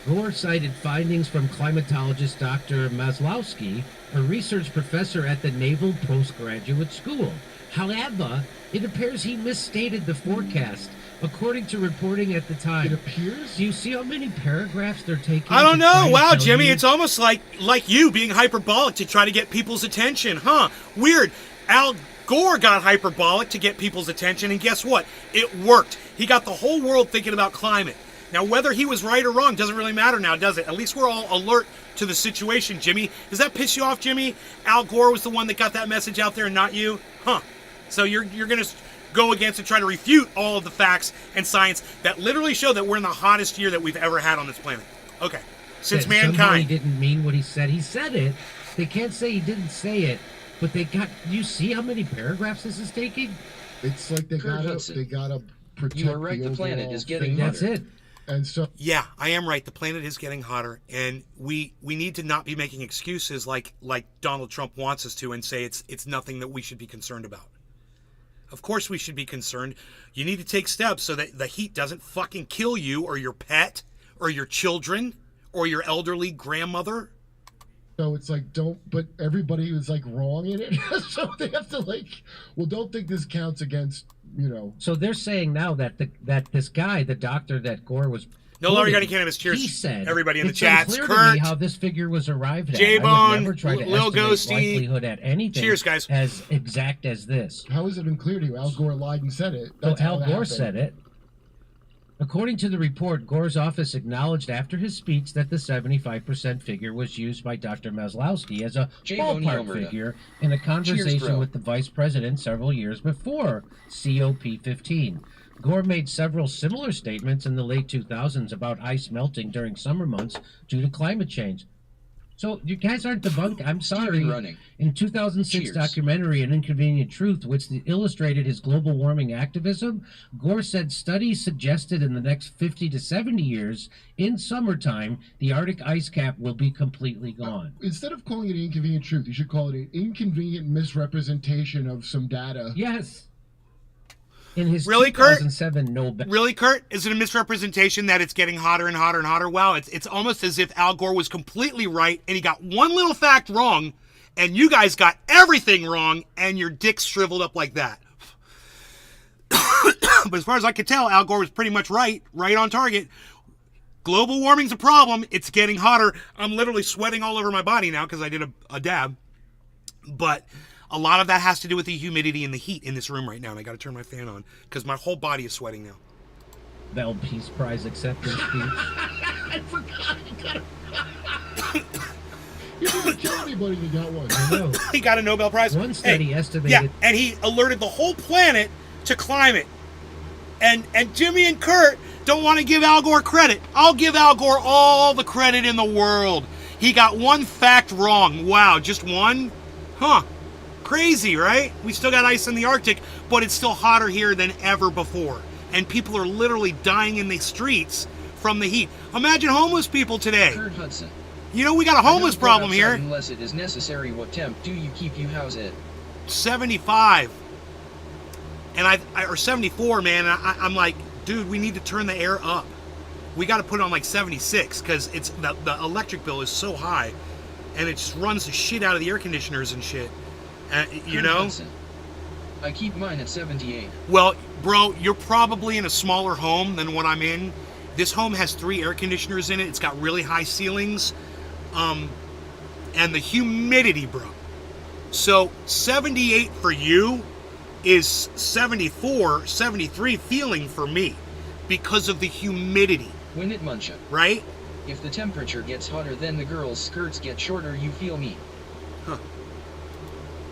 Gore cited findings from climatologist Dr. Maslowski, a research professor at the Naval Postgraduate School. However, it appears he misstated the forecast, according to reporting at the time. It appears? Do you see how many paragraphs they're taking? I don't to try know. to Wow, tell Jimmy, you? it's almost like you being hyperbolic to try to get people's attention, huh? Weird. Al Gore got hyperbolic to get people's attention, and guess what? It worked. He got the whole world thinking about climate. Now, whether he was right or wrong doesn't really matter now, does it? At least we're all alert to the situation, Jimmy. Does that piss you off, Jimmy? Al Gore was the one that got that message out there and not you? Huh. So you're going to go against and try to refute all of the facts and science that literally show that we're in the hottest year that we've ever had on this planet. Okay. Since That somehow mankind. he didn't mean what he said. He said it. They can't say he didn't say it, but do you see how many paragraphs this is taking? It's like they Kurt gotta Hudson. protect You are right, the planet overall is getting thing. That's it. And so Yeah, I am right. The planet is getting hotter, and we need to not be making excuses like Donald Trump wants us to and say it's nothing that we should be concerned about. Of course we should be concerned. You need to take steps so that the heat doesn't fucking kill you or your pet or your children or your elderly grandmother. So it's like, but everybody was like wrong in it. So they have to don't think this counts against, So they're saying now that that this guy, the doctor that Gore was No longer quoting, got any cannabis. Cheers, he said, everybody in the it's chats. unclear to Kurt, me how this figure was arrived at. J-Bone, I would never try to Lil estimate Ghosty. likelihood at anything Cheers, guys. as exact as this. How is it unclear to you? Al Gore lied and said it. So That's how Al it Gore happened. said it. According to the report, Gore's office acknowledged after his speech that the 75% figure was used by Dr. Maslowski as a J-Bone ballpark Yomerda. figure in a conversation bro. with the vice president several years before COP15. Gore made several similar statements in the late 2000s about ice melting during summer months due to climate change. So you guys aren't debunked. I'm sorry. Steven Running. In 2006 Cheers. documentary An Inconvenient Truth, which illustrated his global warming activism, Gore said studies suggested in the next 50 to 70 years, in summertime, the Arctic ice cap will be completely gone. Instead of calling it an inconvenient truth, you should call it an inconvenient misrepresentation of some data. Yes. In his Really, Kurt? 2007 Nobel... Really, Kurt? Is it a misrepresentation that it's getting hotter and hotter and hotter? Wow, it's almost as if Al Gore was completely right and he got one little fact wrong, and you guys got everything wrong, and your dick's shriveled up like that. But as far as I could tell, Al Gore was pretty much right on target. Global warming's a problem. It's getting hotter. I'm literally sweating all over my body now because I did a dab. But a lot of that has to do with the humidity and the heat in this room right now, and I got to turn my fan on because my whole body is sweating now. Nobel Peace Prize acceptance speech. I forgot you got it. You didn't kill anybody that got one. I know. He got a Nobel Prize. One study estimated... Yeah, and he alerted the whole planet to climate. And Jimmy and Kurt don't want to give Al Gore credit. I'll give Al Gore all the credit in the world. He got one fact wrong. Wow, just one? Huh. Crazy, right? We still got ice in the Arctic, but it's still hotter here than ever before. And people are literally dying in the streets from the heat. Imagine homeless people today. Kurt Hudson. You know, we got a homeless I don't go problem outside here. Unless it is necessary, what temp do you keep you house at? 75. And or 74, man. And I'm like, dude, we need to turn the air up. We got to put it on like 76 because it's the electric bill is so high, and it just runs the shit out of the air conditioners and shit. You Kurt know? Hudson. I keep mine at 78. Well, bro, you're probably in a smaller home than what I'm in. This home has 3 air conditioners in it. It's got really high ceilings, and the humidity, bro. So 78 for you is 74, 73 feeling for me because of the humidity, When it muncha. right? If the temperature gets hotter, then the girls' skirts get shorter, you feel me?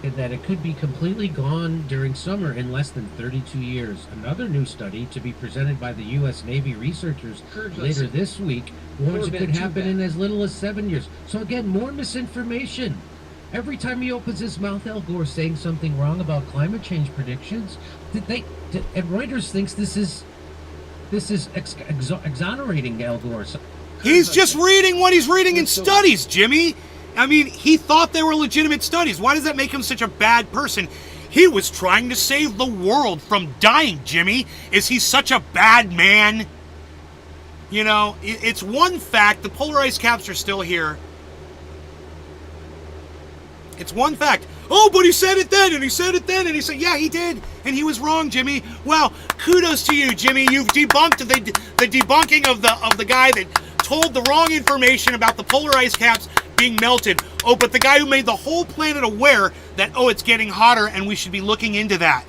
that it could be completely gone during summer in less than 32 years. Another new study to be presented by the U.S. Navy researchers Kurt later Hudson. this week warns it Or could been too happen bad. in as little as 7 years. So again, more misinformation. Every time he opens his mouth, Al Gore saying something wrong about climate change predictions. And Reuters thinks this is exonerating Al Gore. So, He's just reading what he's reading in studies, Jimmy. I mean, he thought they were legitimate studies. Why does that make him such a bad person? He was trying to save the world from dying, Jimmy. Is he such a bad man? You know, it's one fact. The polar ice caps are still here. It's one fact. Oh, but he said it then, and he said it then, and he said, yeah, he did, and he was wrong, Jimmy. Well, kudos to you, Jimmy. You've debunked the debunking of the guy that told the wrong information about the polar ice caps being melted. Oh, but the guy who made the whole planet aware that, oh, it's getting hotter, and we should be looking into that.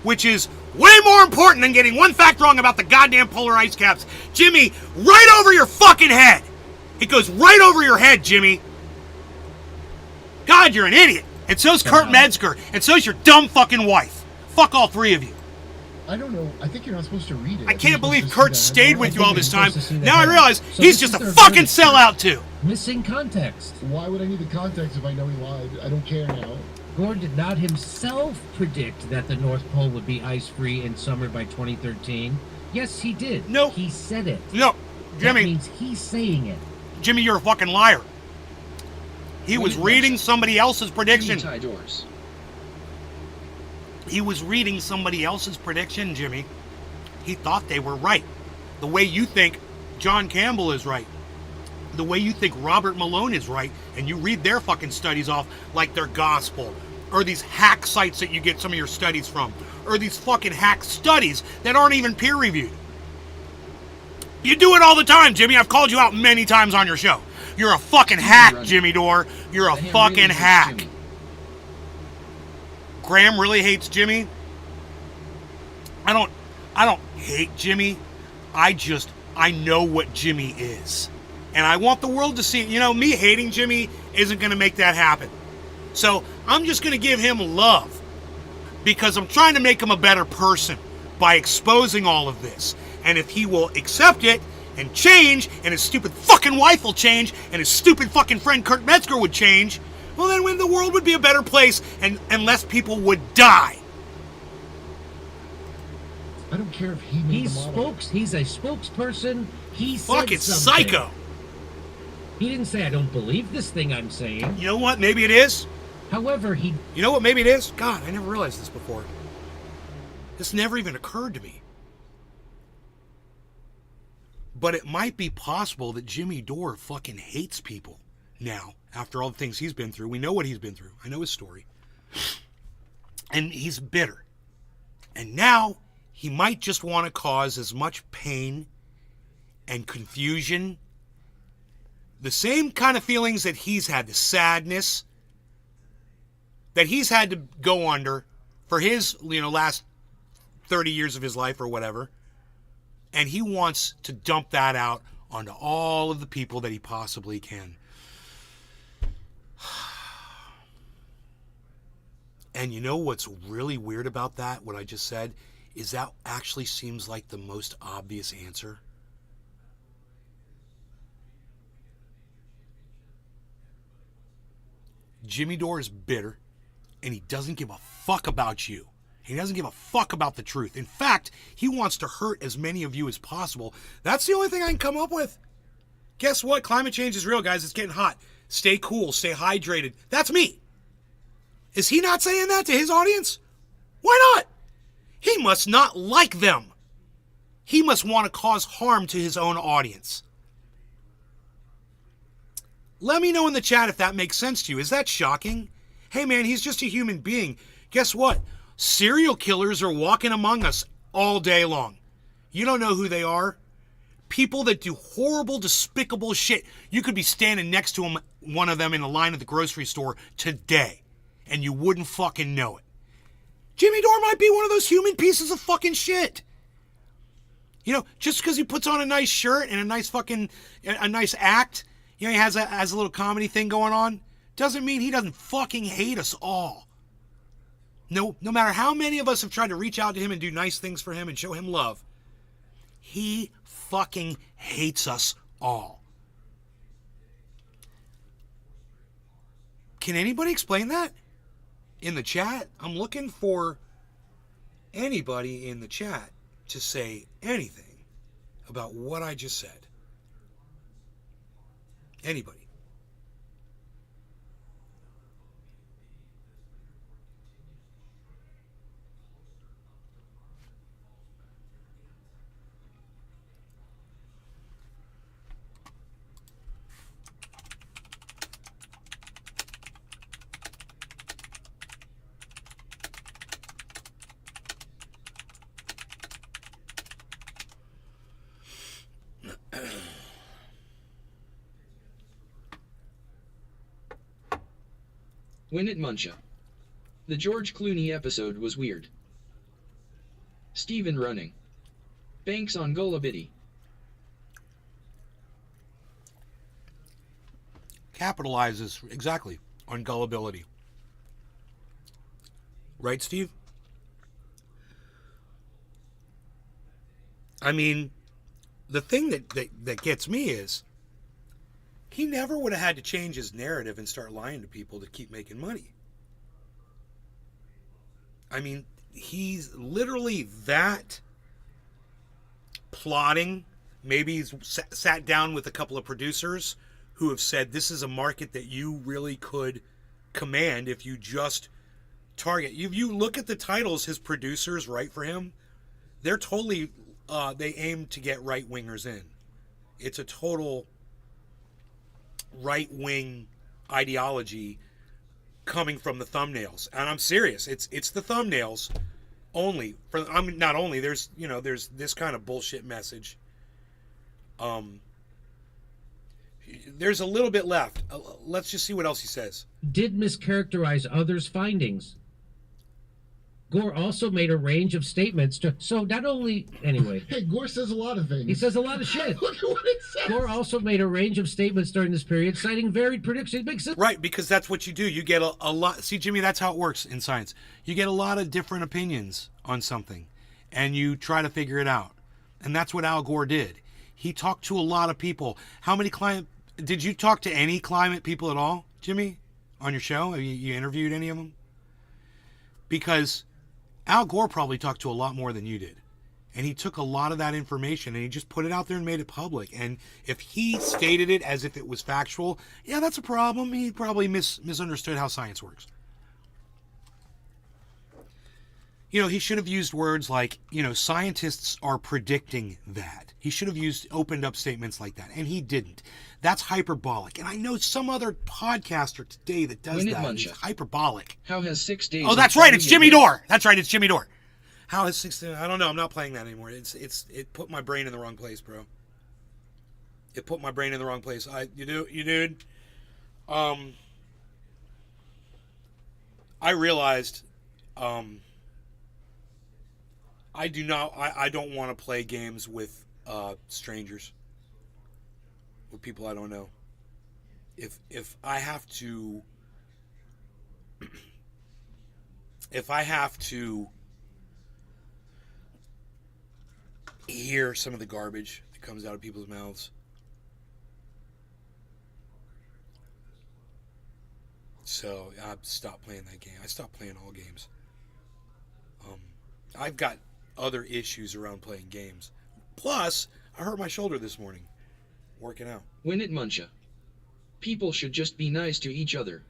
Which is way more important than getting one fact wrong about the goddamn polar ice caps. Jimmy, right over your fucking head. It goes right over your head, Jimmy. God, you're an idiot. And so's Kurt Metzger. And so's your dumb fucking wife. Fuck all 3 of you. I don't know. I think you're not supposed to read it. I can't believe Kurt stayed with you all this time. supposed to see that Now I happen. realize So he's this just a is their fucking verdict. sellout too. missing context. Why would I need the context if I know he lied? I don't care now. Gore did not himself predict that the North Pole would be ice-free in summer by 2013. Yes, he did. No. He said it. No, That Jimmy, means he's saying it. Jimmy, you're a fucking liar. He was reading somebody else's prediction. Jimmy Dore's. He was reading somebody else's prediction, Jimmy. He thought they were right. The way you think John Campbell is right. the way you think Robert Malone is right, and you read their fucking studies off like they're gospel, or these hack sites that you get some of your studies from, or these fucking hack studies that aren't even peer-reviewed. You do it all the time, Jimmy. I've called you out many times on your show. You're a fucking hack, Jimmy Dore. You're a fucking hack. Graham really hates Jimmy. I don't hate Jimmy. I know what Jimmy is. And I want the world to see it. You know, me hating Jimmy isn't going to make that happen. So I'm just going to give him love because I'm trying to make him a better person by exposing all of this. And if he will accept it and change, and his stupid fucking wife will change, and his stupid fucking friend Kurt Metzger would change, well then the world would be a better place and less people would die. I don't care if he made the model. He's a spokesperson. He said Fucking something. psycho. He didn't say, I don't believe this thing I'm saying. You know what? Maybe it is. However, You know what? Maybe it is. God, I never realized this before. This never even occurred to me. But it might be possible that Jimmy Dore fucking hates people now. After all the things he's been through. We know what he's been through. I know his story. And he's bitter. And now he might just want to cause as much pain and confusion. The same kind of feelings that he's had. The sadness that he's had to go under for his, last 30 years of his life or whatever. And he wants to dump that out onto all of the people that he possibly can. And you know what's really weird about that, what I just said, is that actually seems like the most obvious answer. Jimmy Dore is bitter, and he doesn't give a fuck about you. He doesn't give a fuck about the truth. In fact, he wants to hurt as many of you as possible. That's the only thing I can come up with. Guess what? Climate change is real, guys. It's getting hot. Stay cool. Stay hydrated. That's me. Is he not saying that to his audience? Why not? He must not like them. He must want to cause harm to his own audience. Let me know in the chat if that makes sense to you. Is that shocking? Hey man, he's just a human being. Guess what? Serial killers are walking among us all day long. You don't know who they are. People that do horrible, despicable shit. You could be standing next to one of them in a line at the grocery store today, and you wouldn't fucking know it. Jimmy Dore might be one of those human pieces of fucking shit. Just because he puts on a nice shirt and a nice act, he has a little comedy thing going on, doesn't mean he doesn't fucking hate us all. No matter how many of us have tried to reach out to him and do nice things for him and show him love, he fucking hates us all. Can anybody explain that in the chat? I'm looking for anybody in the chat to say anything about what I just said. Anybody. Win it, Muncha. The George Clooney episode was weird. Steven running. Banks on Gulabitty. Capitalizes exactly on gullibility. Right, Steve? I mean, the thing that gets me is he never would have had to change his narrative and start lying to people to keep making money. I mean, he's literally that plotting. Maybe he's sat down with a couple of producers who have said this is a market that you really could command if you just target. If you look at the titles his producers write for him, they're totally, they aim to get right-wingers in. It's a total right-wing ideology coming from the thumbnails. And I'm serious. It's the thumbnails only. Not only, there's this kind of bullshit message. There's a little bit left. Let's just see what else he says. Did mischaracterize others' findings. Gore also made a range of statements so not only anyway. Hey, Gore says a lot of things. He says a lot of shit. Look at what it says. Gore also made a range of statements during this period, citing varied predictions. It makes sense. Right, because that's what you do. You get a lot. See, Jimmy, that's how it works in science. You get a lot of different opinions on something, and you try to figure it out. And that's what Al Gore did. He talked to a lot of people. How many did you talk to any climate people at all, Jimmy, on your show? Have you interviewed any of them? Because Al Gore probably talked to a lot more than you did. And he took a lot of that information and he just put it out there and made it public. And if he stated it as if it was factual, yeah, that's a problem. He probably misunderstood how science works. He should have used words like, scientists are predicting that. He should have opened up statements like that. And he didn't. That's hyperbolic. And I know some other podcaster today that does that. It's hyperbolic. How has 6 days... Oh, that's right. It's Jimmy Dore. That's right. It's Jimmy Dore. How has 6 days... I don't know. I'm not playing that anymore. It put my brain in the wrong place, bro. It put my brain in the wrong place. You dude. I realized... I don't want to play games with strangers, with people I don't know. If I have to hear some of the garbage that comes out of people's mouths, so I stopped playing that game. I stopped playing all games. I've got other issues around playing games. Plus, I hurt my shoulder this morning working out. When it Muncha. People should just be nice to each other.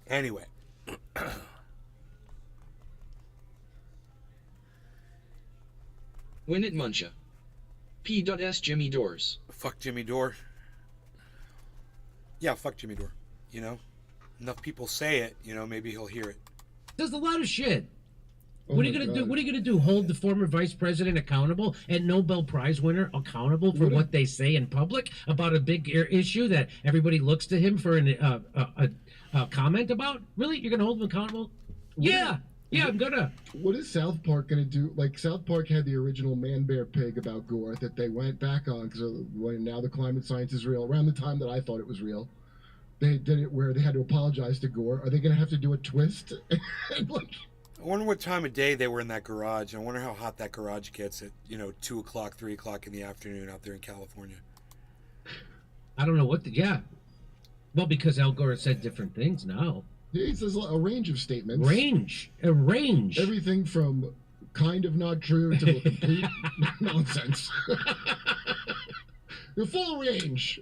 Anyway. When it Muncha. P.S. Jimmy Dore's. Fuck Jimmy Dore. Yeah, fuck Jimmy Dore. Enough people say it, maybe he'll hear it. There's a lot of shit. Oh what are you gonna do? What are you gonna do? Hold the former vice president accountable and Nobel Prize winner accountable for what they say in public about a big issue that everybody looks to him for a comment about? Really, you're gonna hold him accountable? Yeah, I'm gonna. What is South Park gonna do? Like, South Park had the original Man Bear Pig about Gore that they went back on because now the climate science is real. Around the time that I thought it was real, they did it where they had to apologize to Gore. Are they gonna have to do a twist? I wonder what time of day they were in that garage. I wonder how hot that garage gets at 2 o'clock, 3 o'clock in the afternoon out there in California. I don't know what well, because Al Gore said different things now. He says a range of statements. A range. Everything from kind of not true to a complete nonsense. The full range.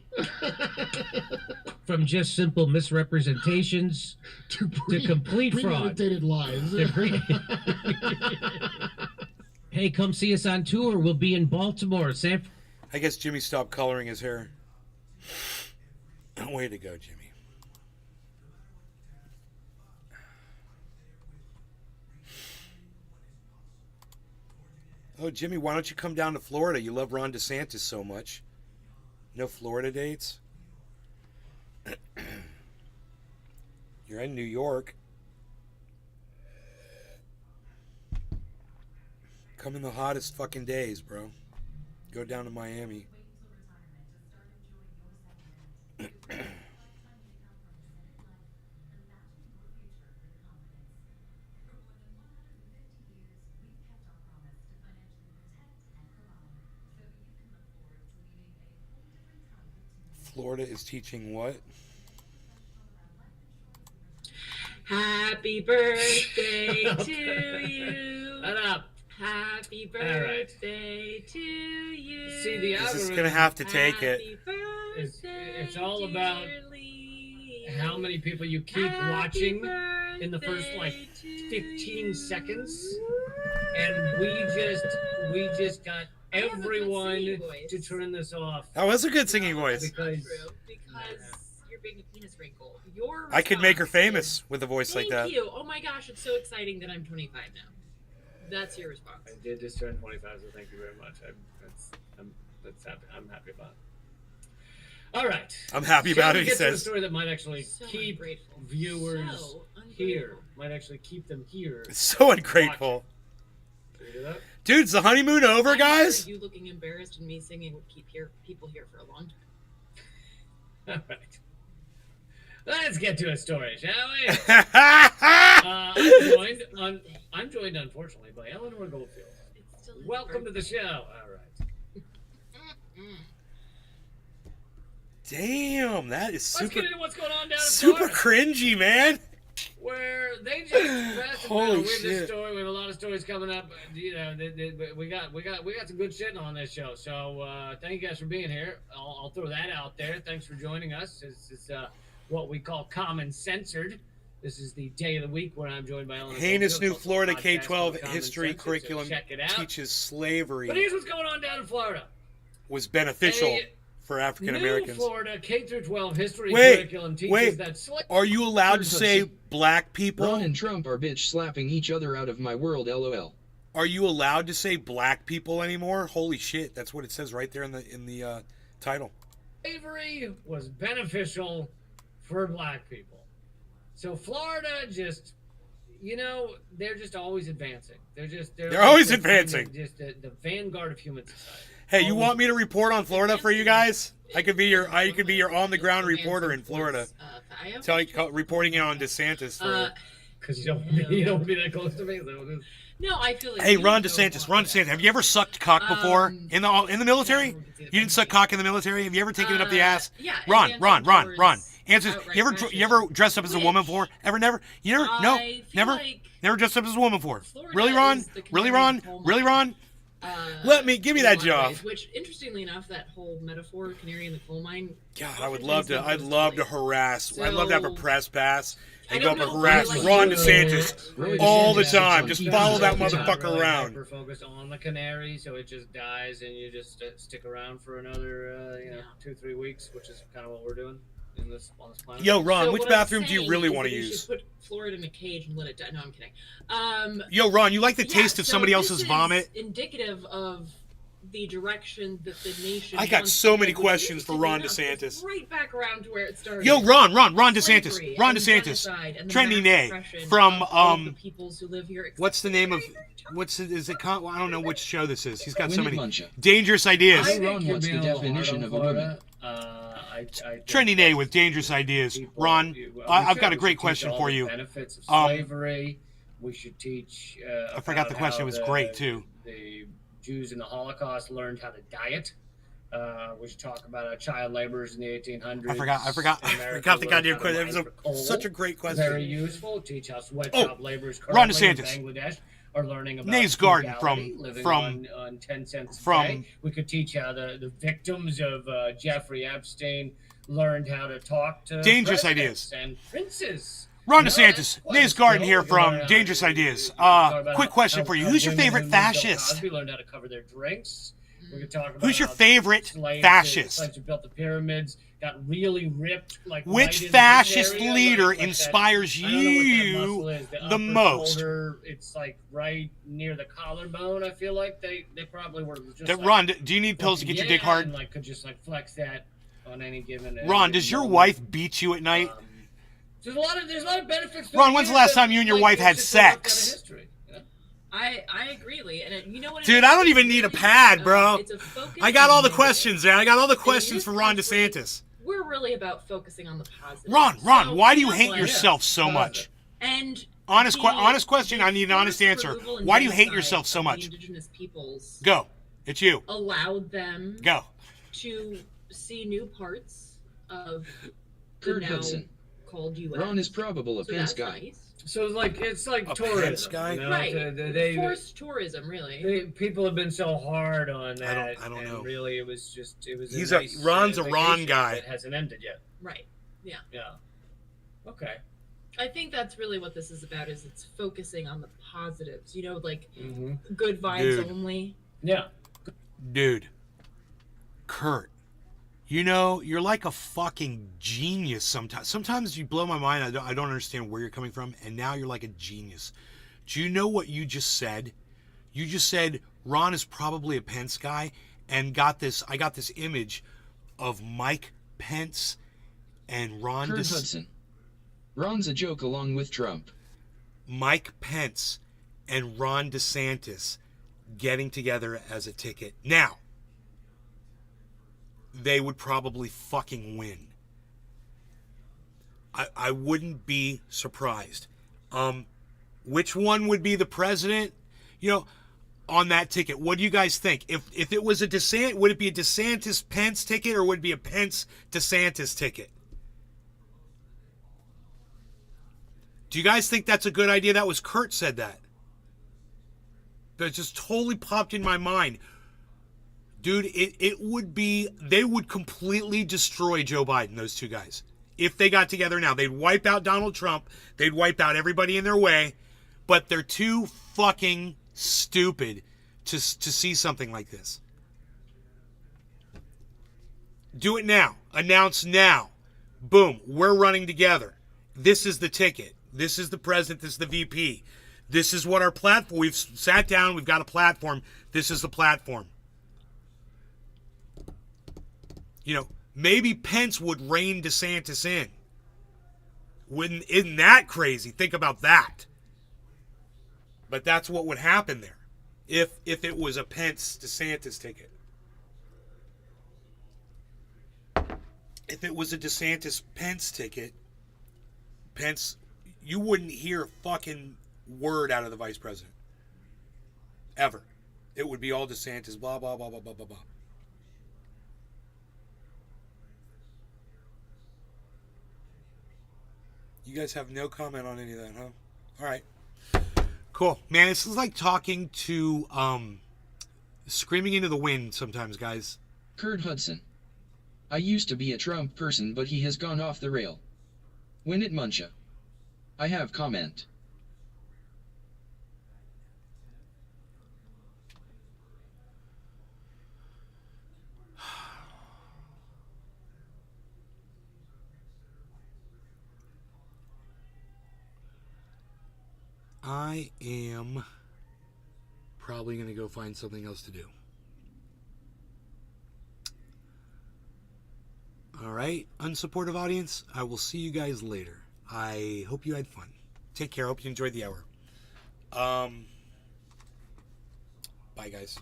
From just simple misrepresentations to complete fraud. Premeditated lies. Hey, come see us on tour. We'll be in Baltimore, I guess Jimmy stopped coloring his hair. Way to go, Jimmy. Oh, Jimmy, why don't you come down to Florida? You love Ron DeSantis so much. No Florida dates? You're in New York. Come in the hottest fucking days, bro. Go down to Miami. Florida is teaching what? Happy birthday to you. Shut up. Happy birthday to you. See, the This is algorithm, gonna have to take it. it's all about how many people you keep watching in the first, 15 seconds. and we just got I have a good everyone singing voice. to turn this off That was a good singing voice. because You're being a penis wrinkle. Your I could make her response famous is, with a voice like that. Thank you. Oh my gosh, it's so exciting that I'm 25 now. That's your response. I did just turn 25, so thank you very much. I'm happy about it. All right. I'm happy Shall about we it, he get to a says. story that might actually So keep ungrateful. viewers So ungrateful. here. Might actually keep them here. So ungrateful. Can we do that? Dude, is the honeymoon over, I'm guys? sure you looking embarrassed and me singing would keep people here for a long time. All right. Let's get to a story, shall we? I'm joined, unfortunately, by Eleanor Goldfield. It's still his Welcome to the birthday. show. All right. Damn, that is Let's super, get into what's going on down in super Florida, cringy, man. where they just passed Holy with this shit. story. We have a lot of stories coming up. You know, we got some good shit on this show. So thank you guys for being here. I'll throw that out there. Thanks for joining us. This is what we call Common Censored. This is the day of the week where I'm joined by Eleanor Heinous Goldfield. new It's also a Florida podcast K-12 called Common history Censored, so curriculum check it out. teaches slavery But here's what's going on down in Florida. was beneficial A for African New Americans. Florida K through 12 history Wait, curriculum teaches wait. that slavery. Are you allowed to Here's a say s- black people? Ron and Trump are bitch slapping each other out of my world, lol. Are you allowed to say black people anymore? Holy shit, that's what it says right there in the title. Slavery was beneficial for black people. So Florida just, you know, they're just always advancing. They're always the- advancing. Just the vanguard of human society. Hey, you Always- want me to report on Florida for you guys? I could be your on the ground reporter in Florida. I have Reporting it on DeSantis for. Because you don't be that close to me. So no, I feel like Hey, you Ron go DeSantis. on Ron that. DeSantis. Have you ever sucked cock before in the military? You didn't suck cock in the military. Have you ever taken it up the ass? Yeah. Ron. advancing Answer. towards You ever outright dressed up as a woman fascism, before? Never. You never. No. I feel Never. like Never dressed up as a woman before. Florida Really, Ron? is the Really, canary Ron? in the coal Really, mine. Ron? Give me in that a lot of job. ways, which, interestingly enough, that whole metaphor, canary in the coal mine. God, I often would love ties to. in I'd with love to Detroit. harass. I'd love to have a So, press pass and I go up don't and know harass if I Ron like DeSantis Roy all the DeSantis time. on Just TV follow that all the time. motherfucker really around. We're focused on the canary, so it just dies, and you just stick around for another, 2-3 weeks, which is kind of what we're doing on this planet. Yo, Ron, So which what I'm bathroom do you saying really is want to that we use? should put Florida in a cage and let it die. No, I'm kidding. Yo, Ron, you like the Yeah, taste of so somebody this else's is vomit? Indicative of the direction that the nation. I got wants so to many go, which, questions for Ron interestingly enough, DeSantis. is right back around to where it started. Yo, Ron DeSantis. Slavery Ron and DeSantis. genocide and the Trendy mass Nay oppression from, of all of the peoples who live here, except What's the name of very, very top. well, I don't know which show this is. He's got so Winnie many Muncha. dangerous ideas. I- Ron what's the definition of a woman? Trendy Nay with dangerous ideas. Ron, I've got a great question for you. Benefits of Um, slavery. We should teach. I forgot the about question. how It was great too. The Jews in the Holocaust learned how to diet. We should talk about child laborers in the 1800s. I forgot America the goddamn learned how to question. It mine for coal. was such a great Very question. useful. Teach how sweatshop Oh, laborers Ron currently in DeSantis. Bangladesh are learning about Nay's Garden frugality, from- living from- on 10 cents a from- day. We could teach how the victims of Jeffrey Epstein learned how to talk to Dangerous presidents and princes. Ron No, DeSantis, that's what Nay's it's Garden called. here We from learn how Dangerous to- Ideas. we talk about Quick question for you. how Who's your women favorite who knew Bill fascist? Cosby learned how to cover their drinks. We could talk about Who's your how favorite slaves fascist? who built the pyramids got really ripped. Like Which right in this fascist area, leader like that- inspires I don't know what that you muscle is, the upper most? shoulder, it's like right near the collarbone. I feel like they probably were just That, like, Ron, do you need pills to get your dick hard? and, like could just like flex that on any given. Ron, does your moment. wife beat you at night? There's a lot of benefits. to Ron, it when's the here last that, time you and your like, wife it's had just a look at sex? history, you know? I agree, Lee. And you know what? it Dude, is? I don't even need a pad, bro. It's a focus I got all the on- questions, man. I got all the questions this for Ron country, DeSantis. We're really about focusing on the positive. Ron, So, why do you know hate what? yourself so much? And Honest the question. I need an honest forced answer. removal and Why do you hate genocide yourself so of much? The indigenous peoples Go. It's you. allowed them Go. to see new parts of the Kurt now Hudson. called U.S. Ron is probable a so Pence that's guy. nice. So it's like A tourism, Pence guy? you know? Right. They, Forced tourism, really. people have been so hard on that. I don't and know. Really, it was. He's a a- nice, Ron's a Ron vacation guy. that hasn't ended yet. Right. Yeah. Okay. I think that's really what this is about. Is it's focusing on the positives. You know, like Mm-hmm. good vibes Dude. only. Yeah. Dude, Kurt, you know, you're like a fucking genius sometimes. Sometimes you blow my mind. I don't understand where you're coming from, and now you're like a genius. Do you know what you just said? You just said Ron is probably a Pence guy, and I got this image of Mike Pence and Ron Kurt Hudson. Ron's a joke along with Trump. Mike Pence and Ron DeSantis getting together as a ticket. Now, they would probably fucking win. I wouldn't be surprised. Which one would be the president? You know, on that ticket, what do you guys think? If it was a DeSantis, would it be a DeSantis Pence ticket or would it be a Pence DeSantis ticket? Do you guys think that's a good idea? That was Kurt said that. That just totally popped in my mind. Dude, it would be, they would completely destroy Joe Biden, those two guys. If they got together now, they'd wipe out Donald Trump. They'd wipe out everybody in their way. But they're too fucking stupid to see something like this. Do it now. Announce now. Boom. We're running together. This is the ticket. This is the president. This is the VP. This is what our platform. We've sat down. We've got a platform. This is the platform. You know, maybe Pence would rein DeSantis in. Isn't that crazy? Think about that. But that's what would happen there if it was a Pence DeSantis ticket. If it was a DeSantis Pence ticket, Pence, you wouldn't hear a fucking word out of the vice president. Ever. It would be all DeSantis, blah, blah, blah, blah, blah, blah, blah. You guys have no comment on any of that, huh? All right. Cool. Man, this is like talking to, screaming into the wind sometimes, guys. Kurt Hudson. I used to be a Trump person, but he has gone off the rail. Win it, Muncha. I have comment. I am probably going to go find something else to do. All right, unsupportive audience, I will see you guys later. I hope you had fun. Take care. Hope you enjoyed the hour. Bye, guys.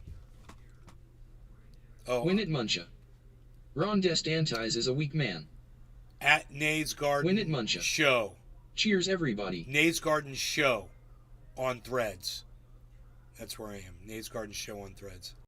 Oh, Win it, Muncha. Ron DeSantis is a weak man. at Nade's Garden Win it, Muncha. Show. Cheers, everybody. Nade's Garden Show on Threads. That's where I am. Nade's Garden Show on Threads.